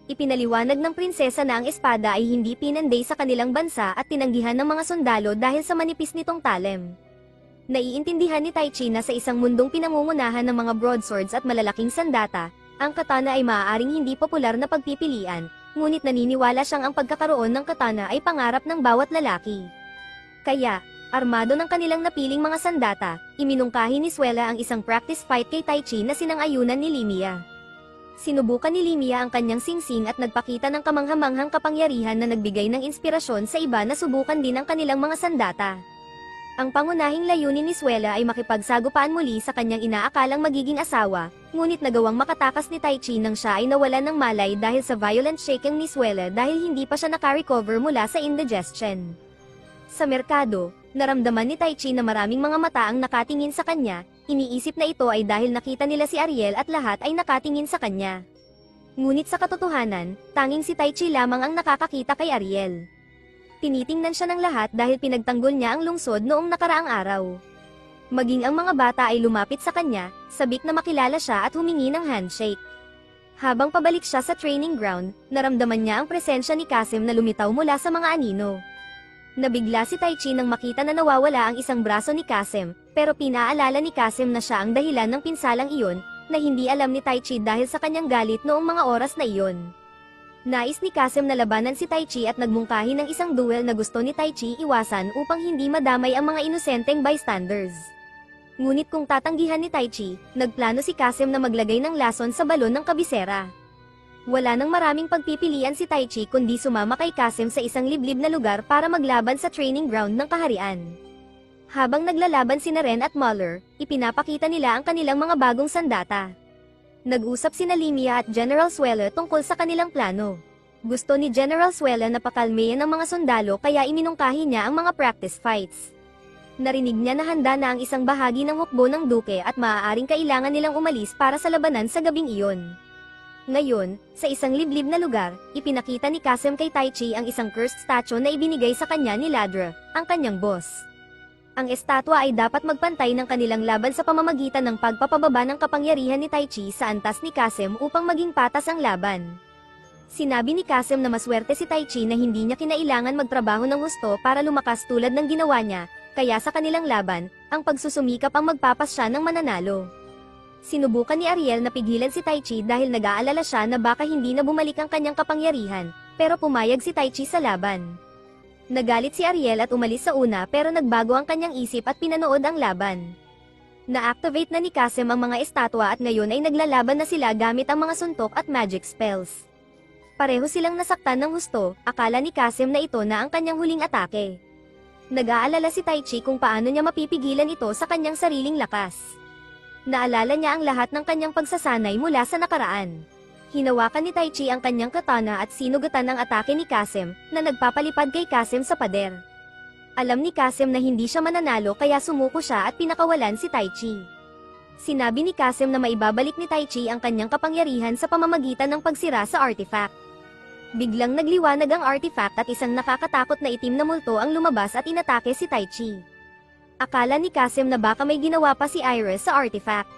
Ipinaliwanag ng prinsesa na ang espada ay hindi pinanday sa kanilang bansa at tinanggihan ng mga sundalo dahil sa manipis nitong talem. Naiintindihan ni Taichi na sa isang mundong pinangungunahan ng mga broadswords at malalaking sandata, ang katana ay maaaring hindi popular na pagpipilian, ngunit naniniwala siyang ang pagkakaroon ng katana ay pangarap ng bawat lalaki. Kaya, armado ng kanilang napiling mga sandata, iminungkahi ni Suela ang isang practice fight kay Taichi na sinang-ayunan ni Limia. Sinubukan ni Limia ang kanyang singsing at nagpakita ng kamanghamanghang kapangyarihan na nagbigay ng inspirasyon sa iba na subukan din ang kanilang mga sandata. Ang pangunahing layunin ni Suela ay makipagsagupaan muli sa kanyang inaakalang magiging asawa, ngunit nagawang makatakas ni Taichi nang siya ay nawalan ng malay dahil sa violent shaking ni Suela dahil hindi pa siya nakarecover mula sa indigestion. Sa merkado, naramdaman ni Taichi na maraming mga mata ang nakatingin sa kanya, iniisip na ito ay dahil nakita nila si Ariel at lahat ay nakatingin sa kanya. Ngunit sa katotohanan, tanging si Taichi lamang ang nakakakita kay Ariel. Tinitingnan siya ng lahat dahil pinagtanggol niya ang lungsod noong nakaraang araw. Maging ang mga bata ay lumapit sa kanya, sabik na makilala siya at humingi ng handshake. Habang pabalik siya sa training ground, naramdaman niya ang presensya ni Kasim na lumitaw mula sa mga anino. Nabigla si Taichi nang makita na nawawala ang isang braso ni Kasim, pero pinaalala ni Kasim na siya ang dahilan ng pinsalang iyon, na hindi alam ni Taichi dahil sa kanyang galit noong mga oras na iyon. Nais ni Kasim na labanan si Taichi at nagmungkahi ng isang duel na gusto ni Taichi iwasan upang hindi madamay ang mga inosenteng bystanders. Ngunit kung tatanggihan ni Taichi, nagplano si Kasim na maglagay ng lason sa balon ng kabisera. Wala nang maraming pagpipilian si Taichi kundi sumama kay Kasim sa isang liblib na lugar para maglaban sa training ground ng kaharian. Habang naglalaban sina Ren at Muller, ipinapakita nila ang kanilang mga bagong sandata. Nag-usap sina Limia at General Suela tungkol sa kanilang plano. Gusto ni General Suela na pakalmeyan ng mga sundalo kaya iminungkahi niya ang mga practice fights. Narinig niya na handa na ang isang bahagi ng hukbo ng duke at maaaring kailangan nilang umalis para sa labanan sa gabing iyon. Ngayon, sa isang liblib na lugar, ipinakita ni Kasim kay Taichi ang isang cursed statue na ibinigay sa kanya ni Ladra, ang kanyang boss. Ang estatwa ay dapat magpantay ng kanilang laban sa pamamagitan ng pagpapababa ng kapangyarihan ni Taichi sa antas ni Kasim upang maging patas ang laban. Sinabi ni Kasim na maswerte si Taichi na hindi niya kinailangan magtrabaho ng husto para lumakas tulad ng ginawa niya, kaya sa kanilang laban, ang pagsusumikap ang magpapasya ng mananalo. Sinubukan ni Ariel na pigilan si Taichi dahil nag-aalala siya na baka hindi na bumalik ang kanyang kapangyarihan, pero pumayag si Taichi sa laban. Nagalit si Ariel at umalis sa una pero nagbago ang kanyang isip at pinanood ang laban. Na-activate na ni Kasim ang mga estatwa at ngayon ay naglalaban na sila gamit ang mga suntok at magic spells. Pareho silang nasaktan ng husto, akala ni Kasim na ito na ang kanyang huling atake. Nag-aalala si Taichi kung paano niya mapipigilan ito sa kanyang sariling lakas. Naalala niya ang lahat ng kanyang pagsasanay mula sa nakaraan. Hinawakan ni Taichi ang kanyang katana at sinugatan ang atake ni Kasim, na nagpapalipad kay Kasim sa pader. Alam ni Kasim na hindi siya mananalo kaya sumuko siya at pinakawalan si Taichi. Sinabi ni Kasim na maibabalik ni Taichi ang kanyang kapangyarihan sa pamamagitan ng pagsira sa artifact. Biglang nagliwanag ang artifact at isang nakakatakot na itim na multo ang lumabas at inatake si Taichi. Akala ni Kasim na baka may ginawa pa si Iris sa artifact.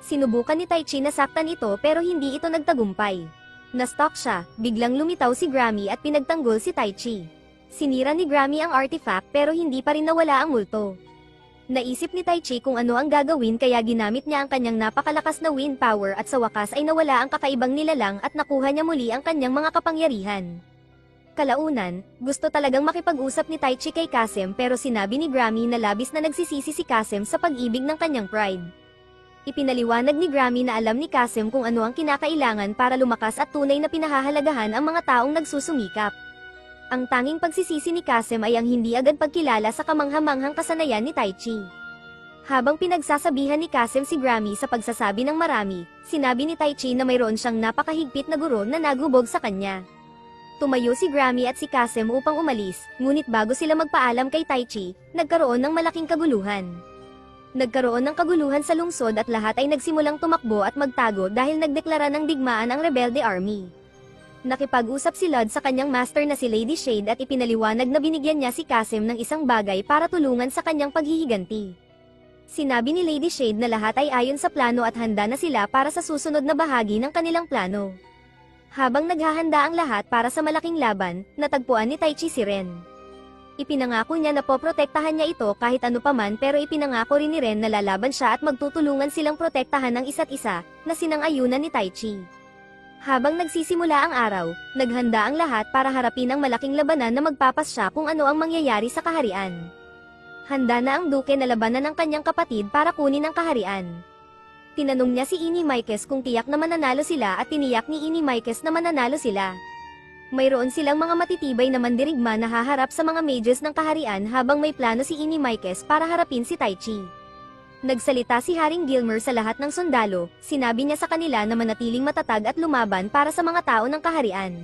Sinubukan ni Taichi na saktan ito pero hindi ito nagtagumpay. Na-stock siya, biglang lumitaw si Grammy at pinagtanggol si Taichi. Sinira ni Grammy ang artifact pero hindi pa rin nawala ang multo. Naisip ni Taichi kung ano ang gagawin kaya ginamit niya ang kanyang napakalakas na wind power at sa wakas ay nawala ang kakaibang nilalang at nakuha niya muli ang kanyang mga kapangyarihan. Kalaunan, gusto talagang makipag-usap ni Taichi kay Kasim pero sinabi ni Grammy na labis na nagsisisi si Kasim sa pag-ibig ng kanyang pride. Ipinaliwanag ni Grammy na alam ni Kasim kung ano ang kinakailangan para lumakas at tunay na pinahahalagahan ang mga taong nagsusumikap. Ang tanging pagsisisi ni Kasim ay ang hindi agad pagkilala sa kamanghamanghang kasanayan ni Taichi. Habang pinagsasabihan ni Kasim si Grammy sa pagsasabi ng marami, sinabi ni Taichi na mayroon siyang napakahigpit na guro na naghubog sa kanya. Tumayo si Grammy at si Kasim upang umalis, ngunit bago sila magpaalam kay Taichi, nagkaroon ng malaking kaguluhan. Nagkaroon ng kaguluhan sa lungsod at lahat ay nagsimulang tumakbo at magtago dahil nagdeklara ng digmaan ang rebelde army. Nakipag-usap si Lud sa kanyang master na si Lady Shade at ipinaliwanag na binigyan niya si Kasim ng isang bagay para tulungan sa kanyang paghihiganti. Sinabi ni Lady Shade na lahat ay ayon sa plano at handa na sila para sa susunod na bahagi ng kanilang plano. Habang naghahanda ang lahat para sa malaking laban, natagpuan ni Taichi si Ren. Ipinangako niya na poprotektahan niya ito kahit ano paman pero ipinangako rin ni Ren na lalaban siya at magtutulungan silang protektahan ng isa't isa, na sinang-ayunan ni Taichi. Habang nagsisimula ang araw, naghanda ang lahat para harapin ang malaking labanan na magpapasya kung ano ang mangyayari sa kaharian. Handa na ang duke na labanan ng kanyang kapatid para kunin ang kaharian. Tinanong niya si Inimaikes kung tiyak na mananalo sila at tiniyak ni Inimaikes na mananalo sila. Mayroon silang mga matitibay na mandirigma na haharap sa mga mages ng kaharian habang may plano si Inimaikes para harapin si Taichi. Nagsalita si Haring Gilmer sa lahat ng sundalo, sinabi niya sa kanila na manatiling matatag at lumaban para sa mga tao ng kaharian.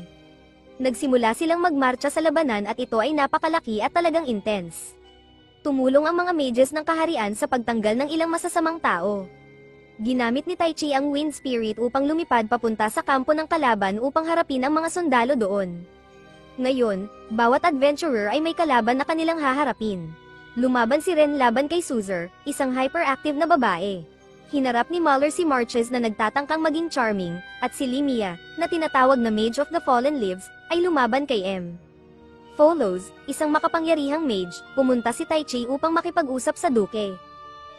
Nagsimula silang magmarcha sa labanan at ito ay napakalaki at talagang intense. Tumulong ang mga mages ng kaharian sa pagtanggal ng ilang masasamang tao. Ginamit ni Taichi ang Wind Spirit upang lumipad papunta sa kampo ng kalaban upang harapin ang mga sundalo doon. Ngayon, bawat adventurer ay may kalaban na kanilang haharapin. Lumaban si Ren laban kay Suzer, isang hyperactive na babae. Hinarap ni Muller si Marches na nagtatangkang maging charming, at si Limia, na tinatawag na Mage of the Fallen Leaves, ay lumaban kay M. Follows, isang makapangyarihang mage, pumunta si Taichi upang makipag-usap sa duke.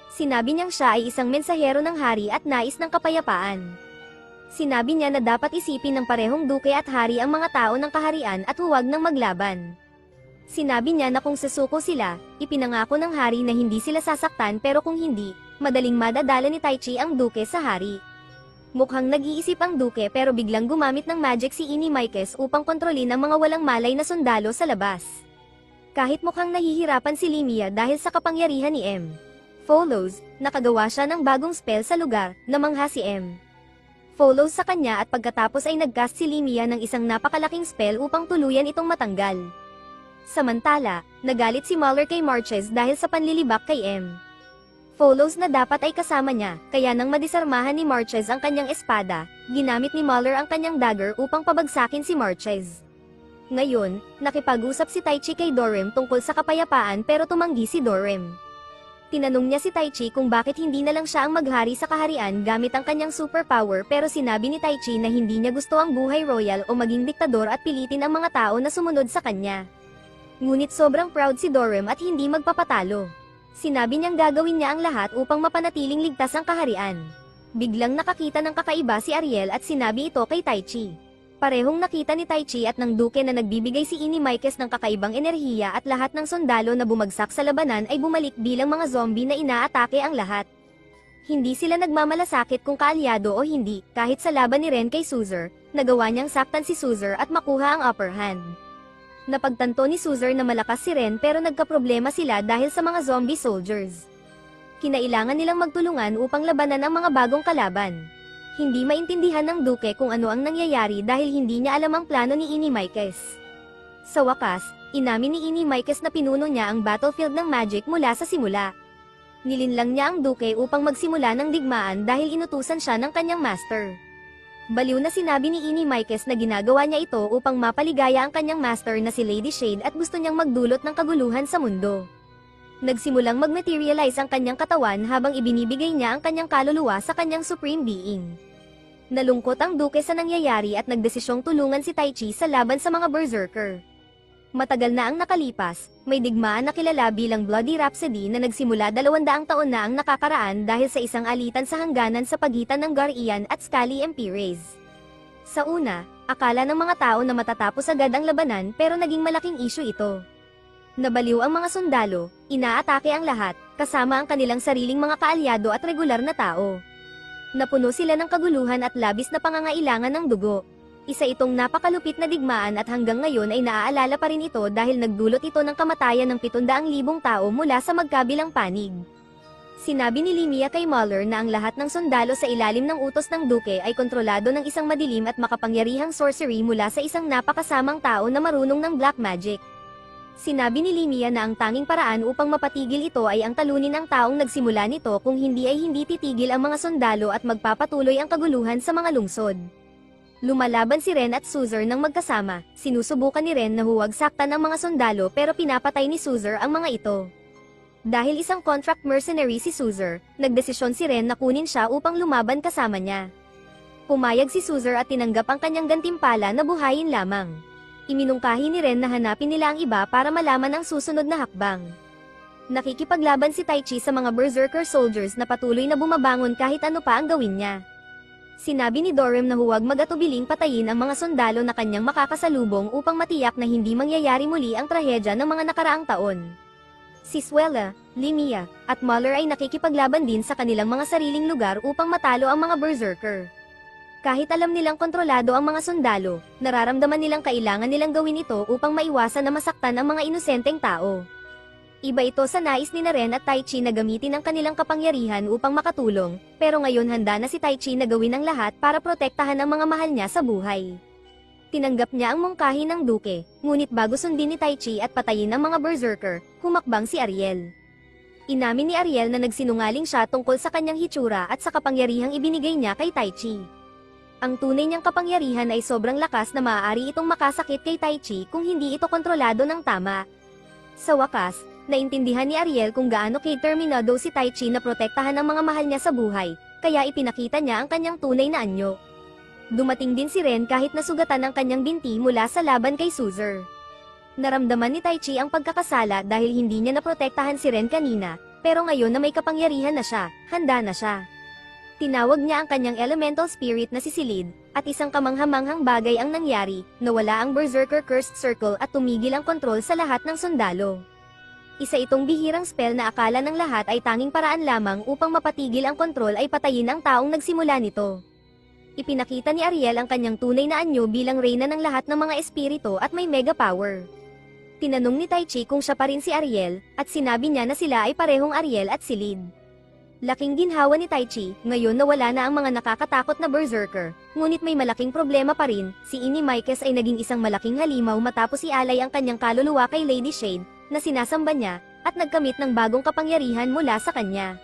Sinabi niyang siya ay isang mensahero ng hari at nais ng kapayapaan. Sinabi niya na dapat isipin ng parehong duke at hari ang mga tao ng kaharian at huwag nang maglaban. Sinabi niya na kung susuko sila, ipinangako ng hari na hindi sila sasaktan pero kung hindi, madaling madadala ni Taichi ang duke sa hari. Mukhang nag-iisip ang duke pero biglang gumamit ng magic si Inimaikes upang kontrolin ang mga walang malay na sundalo sa labas. Kahit mukhang nahihirapan si Limia dahil sa kapangyarihan ni M. Follows, nakagawa siya ng bagong spell sa lugar, namangha si M. Follows sa kanya at pagkatapos ay nagcast si Limia ng isang napakalaking spell upang tuluyan itong matanggal. Samantala, nagalit si Muller kay Marches dahil sa panlilibak kay M. Follows na dapat ay kasama niya, kaya nang madisarmahan ni Marches ang kanyang espada, ginamit ni Muller ang kanyang dagger upang pabagsakin si Marches. Ngayon, nakipag-usap si Taichi kay Dorem tungkol sa kapayapaan pero tumanggi si Dorem. Tinanong niya si Taichi kung bakit hindi na lang siya ang maghari sa kaharian gamit ang kanyang superpower pero sinabi ni Taichi na hindi niya gusto ang buhay royal o maging diktador at pilitin ang mga tao na sumunod sa kanya. Ngunit sobrang proud si Dorem at hindi magpapatalo. Sinabi niyang gagawin niya ang lahat upang mapanatiling ligtas ang kaharian. Biglang nakakita ng kakaiba si Ariel at sinabi ito kay Taichi. Parehong nakita ni Taichi at ng duke na nagbibigay si Inimaikes ng kakaibang enerhiya at lahat ng sundalo na bumagsak sa labanan ay bumalik bilang mga zombie na inaatake ang lahat. Hindi sila nagmamalasakit kung kaalyado o hindi, kahit sa laban ni Ren kay Suzer, nagawa niyang saktan si Suzer at makuha ang upper hand. Napagtanto ni Suzer na malakas si Ren pero nagkaproblema sila dahil sa mga zombie soldiers. Kinailangan nilang magtulungan upang labanan ang mga bagong kalaban. Hindi maintindihan ng duke kung ano ang nangyayari dahil hindi niya alam ang plano ni Inimaikes. Sa wakas, inamin ni Inimaikes na pinuno niya ang battlefield ng magic mula sa simula. Nilinlang niya ang duke upang magsimula ng digmaan dahil inutusan siya ng kanyang master. Baliw na sinabi ni Inimaikes na ginagawa niya ito upang mapaligaya ang kanyang master na si Lady Shade at gusto niyang magdulot ng kaguluhan sa mundo. Nagsimulang mag-materialize ang kanyang katawan habang ibinibigay niya ang kanyang kaluluwa sa kanyang supreme being. Nalungkot ang duke sa nangyayari at nagdesisyong tulungan si Taichi sa laban sa mga berserker. Matagal na ang nakalipas, may digmaan na kilala bilang Bloody Rhapsody na nagsimula 200 taon na ang nakakaraan dahil sa isang alitan sa hangganan sa pagitan ng Gar-Ian at Scully Empires. Sa una, akala ng mga tao na matatapos agad ang labanan pero naging malaking issue ito. Nabaliw ang mga sundalo, inaatake ang lahat, kasama ang kanilang sariling mga kaalyado at regular na tao. Napuno sila ng kaguluhan at labis na pangangailangan ng dugo. Isa itong napakalupit na digmaan at hanggang ngayon ay naaalala pa rin ito dahil nagdulot ito ng kamatayan ng 700,000 tao mula sa magkabilang panig. Sinabi ni Limia kay Muller na ang lahat ng sundalo sa ilalim ng utos ng duke ay kontrolado ng isang madilim at makapangyarihang sorcery mula sa isang napakasamang tao na marunong ng black magic. Sinabi ni Limia na ang tanging paraan upang mapatigil ito ay ang talunin ang taong nagsimula nito kung hindi ay hindi titigil ang mga sundalo at magpapatuloy ang kaguluhan sa mga lungsod. Lumalaban si Ren at Suzer ng magkasama, sinusubukan ni Ren na huwag saktan ang mga sundalo pero pinapatay ni Suzer ang mga ito. Dahil isang contract mercenary si Suzer, nagdesisyon si Ren na kunin siya upang lumaban kasama niya. Pumayag si Suzer at tinanggap ang kanyang gantimpala na buhayin lamang. Iminungkahi ni Ren na hanapin nila ang iba para malaman ang susunod na hakbang. Nakikipaglaban si Taichi sa mga berserker soldiers na patuloy na bumabangon kahit ano pa ang gawin niya. Sinabi ni Dorem na huwag mag-atubiling patayin ang mga sundalo na kanyang makakasalubong upang matiyak na hindi mangyayari muli ang trahedya ng mga nakaraang taon. Si Suela, Limia, at Muller ay nakikipaglaban din sa kanilang mga sariling lugar upang matalo ang mga berserker. Kahit alam nilang kontrolado ang mga sundalo, nararamdaman nilang kailangan nilang gawin ito upang maiwasan na masaktan ang mga inosenteng tao. Iba ito sa nais ni Naren at Taichi na gamitin ang kanilang kapangyarihan upang makatulong, pero ngayon handa na si Taichi na gawin ang lahat para protektahan ang mga mahal niya sa buhay. Tinanggap niya ang mungkahi ng duke, ngunit bago sundin ni Taichi at patayin ang mga berserker, humakbang si Ariel. Inamin ni Ariel na nagsinungaling siya tungkol sa kanyang hitsura at sa kapangyarihang ibinigay niya kay Taichi. Ang tunay niyang kapangyarihan ay sobrang lakas na maaari itong makasakit kay Taichi kung hindi ito kontrolado ng tama. Sa wakas, naintindihan ni Ariel kung gaano determinado si Taichi na protektahan ang mga mahal niya sa buhay, kaya ipinakita niya ang kanyang tunay na anyo. Dumating din si Ren kahit nasugatan ang kanyang binti mula sa laban kay Suzer. Naramdaman ni Taichi ang pagkakasala dahil hindi niya naprotektahan si Ren kanina, pero ngayon na may kapangyarihan na siya, handa na siya. Tinawag niya ang kanyang elemental spirit na si Silid, at isang kamanghamanghang bagay ang nangyari, nawala ang Berserker Cursed Circle at tumigil ang kontrol sa lahat ng sundalo. Isa itong bihirang spell na akala ng lahat ay tanging paraan lamang upang mapatigil ang kontrol ay patayin ang taong nagsimula nito. Ipinakita ni Ariel ang kanyang tunay na anyo bilang reyna ng lahat ng mga espiritu at may mega power. Tinanong ni Taichi kung siya pa rin si Ariel, at sinabi niya na sila ay parehong Ariel at Silid. Laking ginhawa ni Taichi, ngayon nawala na ang mga nakakatakot na berserker, ngunit may malaking problema pa rin, si Inimaikes ay naging isang malaking halimaw matapos ialay ang kanyang kaluluwa kay Lady Shade, na sinasamba niya, at nagkamit ng bagong kapangyarihan mula sa kanya.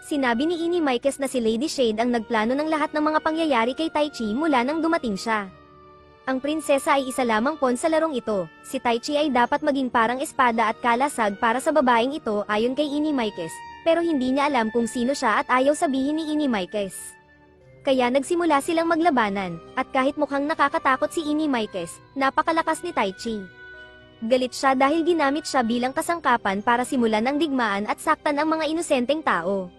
Sinabi ni Inimaikes na si Lady Shade ang nagplano ng lahat ng mga pangyayari kay Taichi mula nang dumating siya. Ang prinsesa ay isa lamang pawn sa larong ito, si Taichi ay dapat maging parang espada at kalasag para sa babaeng ito ayon kay Inimaikes, pero hindi niya alam kung sino siya at ayaw sabihin ni Inimaikes. Kaya nagsimula silang maglabanan, at kahit mukhang nakakatakot si Inimaikes, napakalakas ni Taichi. Galit siya dahil ginamit siya bilang kasangkapan para simulan ang digmaan at saktan ang mga inosenteng tao.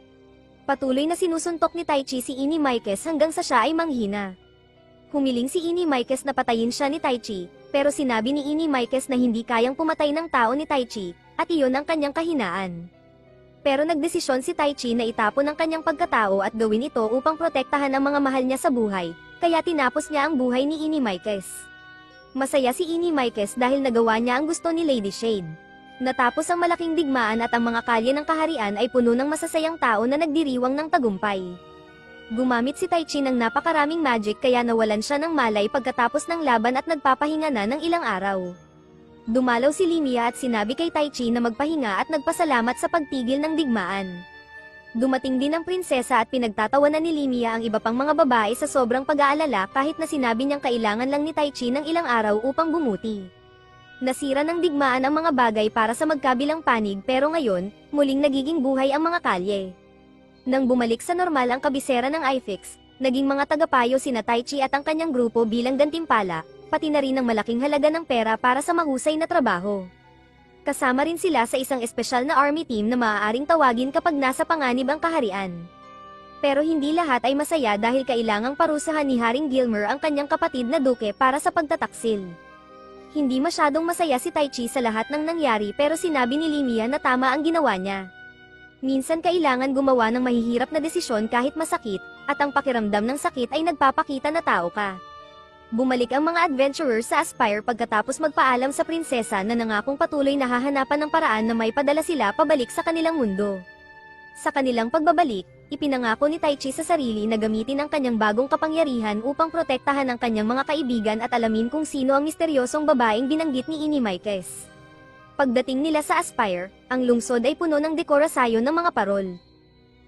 Patuloy na sinusuntok ni Taichi si Inimaikes hanggang sa siya ay manghina. Humiling si Inimaikes na patayin siya ni Taichi, pero sinabi ni Inimaikes na hindi kayang pumatay ng tao ni Taichi, at iyon ang kanyang kahinaan. Pero nagdesisyon si Taichi na itapon ang kanyang pagkatao at gawin ito upang protektahan ang mga mahal niya sa buhay, kaya tinapos niya ang buhay ni Inimaikes. Masaya si Inimaikes dahil nagawa niya ang gusto ni Lady Shade. Natapos ang malaking digmaan at ang mga kalye ng kaharian ay puno ng masasayang tao na nagdiriwang ng tagumpay. Gumamit si Taichi ng napakaraming magic kaya nawalan siya ng malay pagkatapos ng laban at nagpapahinga na ng ilang araw. Dumalaw si Limia at sinabi kay Taichi na magpahinga at nagpasalamat sa pagtigil ng digmaan. Dumating din ang prinsesa at pinagtatawanan ni Limia ang iba pang mga babae sa sobrang pag-aalala kahit na sinabi niyang kailangan lang ni Taichi ng ilang araw upang bumuti. Nasira ng digmaan ang mga bagay para sa magkabilang panig pero ngayon, muling nagiging buhay ang mga kalye. Nang bumalik sa normal ang kabisera ng IFIX, naging mga tagapayo sina Taichi at ang kanyang grupo bilang gantimpala, pati na rin ang malaking halaga ng pera para sa mahusay na trabaho. Kasama rin sila sa isang espesyal na army team na maaaring tawagin kapag nasa panganib ang kaharian. Pero hindi lahat ay masaya dahil kailangang parusahan ni Haring Gilmer ang kanyang kapatid na duke para sa pagtataksil. Hindi masyadong masaya si Taichi sa lahat ng nangyari pero sinabi ni Limia na tama ang ginawa niya. Minsan kailangan gumawa ng mahihirap na desisyon kahit masakit, at ang pakiramdam ng sakit ay nagpapakita na tao ka. Bumalik ang mga adventurers sa Aspire pagkatapos magpaalam sa prinsesa na nangakong patuloy na hahanapan ng paraan na may padala sila pabalik sa kanilang mundo. Sa kanilang pagbabalik, ipinangako ni Taichi sa sarili na gamitin ang kanyang bagong kapangyarihan upang protektahan ang kanyang mga kaibigan at alamin kung sino ang misteryosong babaeng binanggit ni Inimaikes. Pagdating nila sa Aspire, ang lungsod ay puno ng dekorasyon ng mga parol.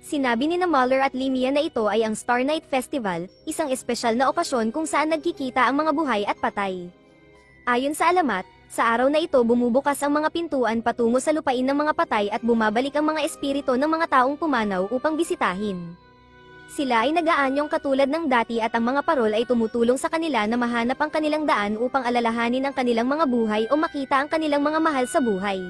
Sinabi ni Muller at Limia na ito ay ang Star Night Festival, isang espesyal na okasyon kung saan nagkikita ang mga buhay at patay. Ayon sa alamat, sa araw na ito bumubukas ang mga pintuan patungo sa lupain ng mga patay at bumabalik ang mga espiritu ng mga taong pumanaw upang bisitahin. Sila ay nag-aanyong katulad ng dati at ang mga parol ay tumutulong sa kanila na mahanap ang kanilang daan upang alalahanin ang kanilang mga buhay o makita ang kanilang mga mahal sa buhay.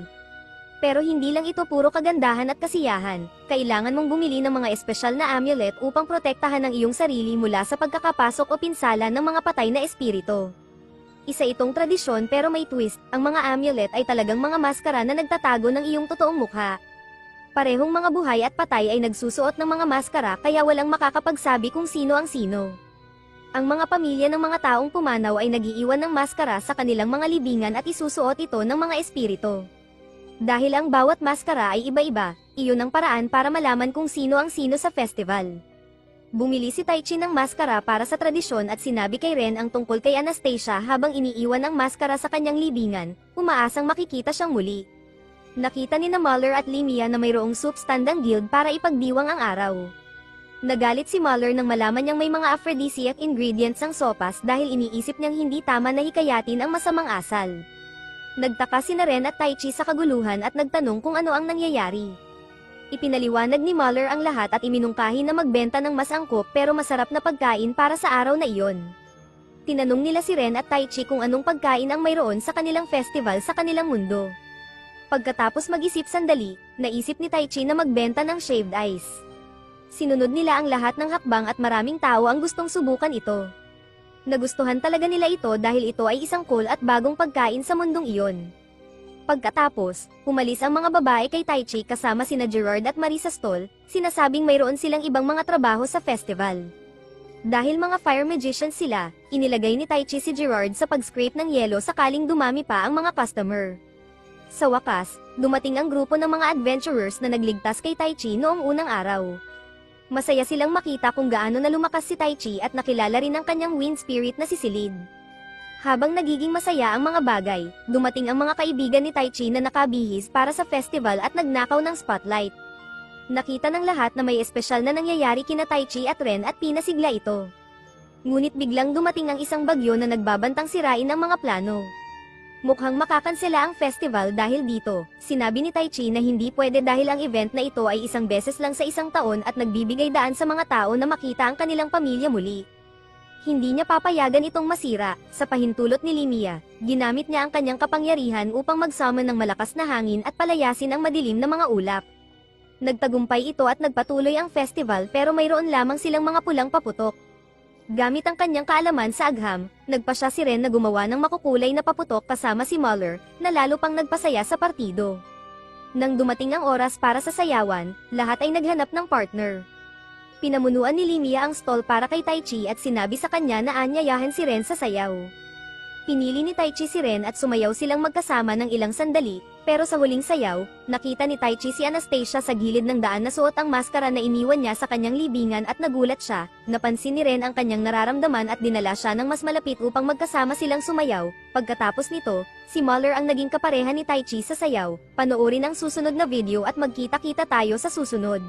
Pero hindi lang ito puro kagandahan at kasiyahan, kailangan mong bumili ng mga espesyal na amulet upang protektahan ang iyong sarili mula sa pagkakapasok o pinsala ng mga patay na espiritu. Isa itong tradisyon pero may twist, ang mga amulet ay talagang mga maskara na nagtatago ng iyong totoong mukha. Parehong mga buhay at patay ay nagsusuot ng mga maskara kaya walang makakapagsabi kung sino ang sino. Ang mga pamilya ng mga taong pumanaw ay nagiiwan ng maskara sa kanilang mga libingan at isusuot ito ng mga espiritu. Dahil ang bawat maskara ay iba-iba, iyon ang paraan para malaman kung sino ang sino sa festival. Bumili si Taichi ng maskara para sa tradisyon at sinabi kay Ren ang tungkol kay Anastasia habang iniiwan ang maskara sa kanyang libingan, umaasang makikita siyang muli. Nakita ni Muller at Limia na mayroong soup stand ang guild para ipagdiwang ang araw. Nagalit si Muller nang malaman niyang may mga aphrodisiac ingredients ang sopas dahil iniisip niyang hindi tama na hikayatin ang masamang asal. Nagtaka sina Ren at Taichi sa kaguluhan at nagtanong kung ano ang nangyayari. Ipinaliwanag ni Muller ang lahat at iminungkahi na magbenta ng mas angkop pero masarap na pagkain para sa araw na iyon. Tinanong nila si Ren at Taichi kung anong pagkain ang mayroon sa kanilang festival sa kanilang mundo. Pagkatapos mag-isip sandali, naisip ni Taichi na magbenta ng shaved ice. Sinunod nila ang lahat ng hakbang at maraming tao ang gustong subukan ito. Nagustuhan talaga nila ito dahil ito ay isang cool at bagong pagkain sa mundong iyon. Pagkatapos, umalis ang mga babae kay Taichi kasama sina Gerard at Marie sa stall, sinasabing mayroon silang ibang mga trabaho sa festival. Dahil mga fire magicians sila, inilagay ni Taichi si Gerard sa pag-scrape ng yelo sakaling dumami pa ang mga customer. Sa wakas, dumating ang grupo ng mga adventurers na nagligtas kay Taichi noong unang araw. Masaya silang makita kung gaano na lumakas si Taichi at nakilala rin ang kanyang wind spirit na si Silid. Habang nagiging masaya ang mga bagay, dumating ang mga kaibigan ni Taichi na nakabihis para sa festival at nagnakaw ng spotlight. Nakita ng lahat na may espesyal na nangyayari kina Taichi at Ren at pinasigla ito. Ngunit biglang dumating ang isang bagyo na nagbabantang sirain ang mga plano. Mukhang makakansela ang festival dahil dito, sinabi ni Taichi na hindi pwede dahil ang event na ito ay isang beses lang sa isang taon at nagbibigay daan sa mga tao na makita ang kanilang pamilya muli. Hindi niya papayagan itong masira, sa pahintulot ni Limia, ginamit niya ang kanyang kapangyarihan upang mag-summon ng malakas na hangin at palayasin ang madilim na mga ulap. Nagtagumpay ito at nagpatuloy ang festival pero mayroon lamang silang mga pulang paputok. Gamit ang kanyang kaalaman sa agham, nagpasya si Ren na gumawa ng makukulay na paputok kasama si Muller, na lalo pang nagpasaya sa partido. Nang dumating ang oras para sa sayawan, lahat ay naghanap ng partner. Pinamunuan ni Limia ang stall para kay Taichi at sinabi sa kanya na aanyayahan si Ren sa sayaw. Pinili ni Taichi si Ren at sumayaw silang magkasama ng ilang sandali, pero sa huling sayaw, nakita ni Taichi si Anastasia sa gilid ng daan na suot ang maskara na iniwan niya sa kanyang libingan at nagulat siya. Napansin ni Ren ang kanyang nararamdaman at dinala siya ng mas malapit upang magkasama silang sumayaw. Pagkatapos nito, si Muller ang naging kapareha ni Taichi sa sayaw. Panoorin ang susunod na video at magkita-kita tayo sa susunod.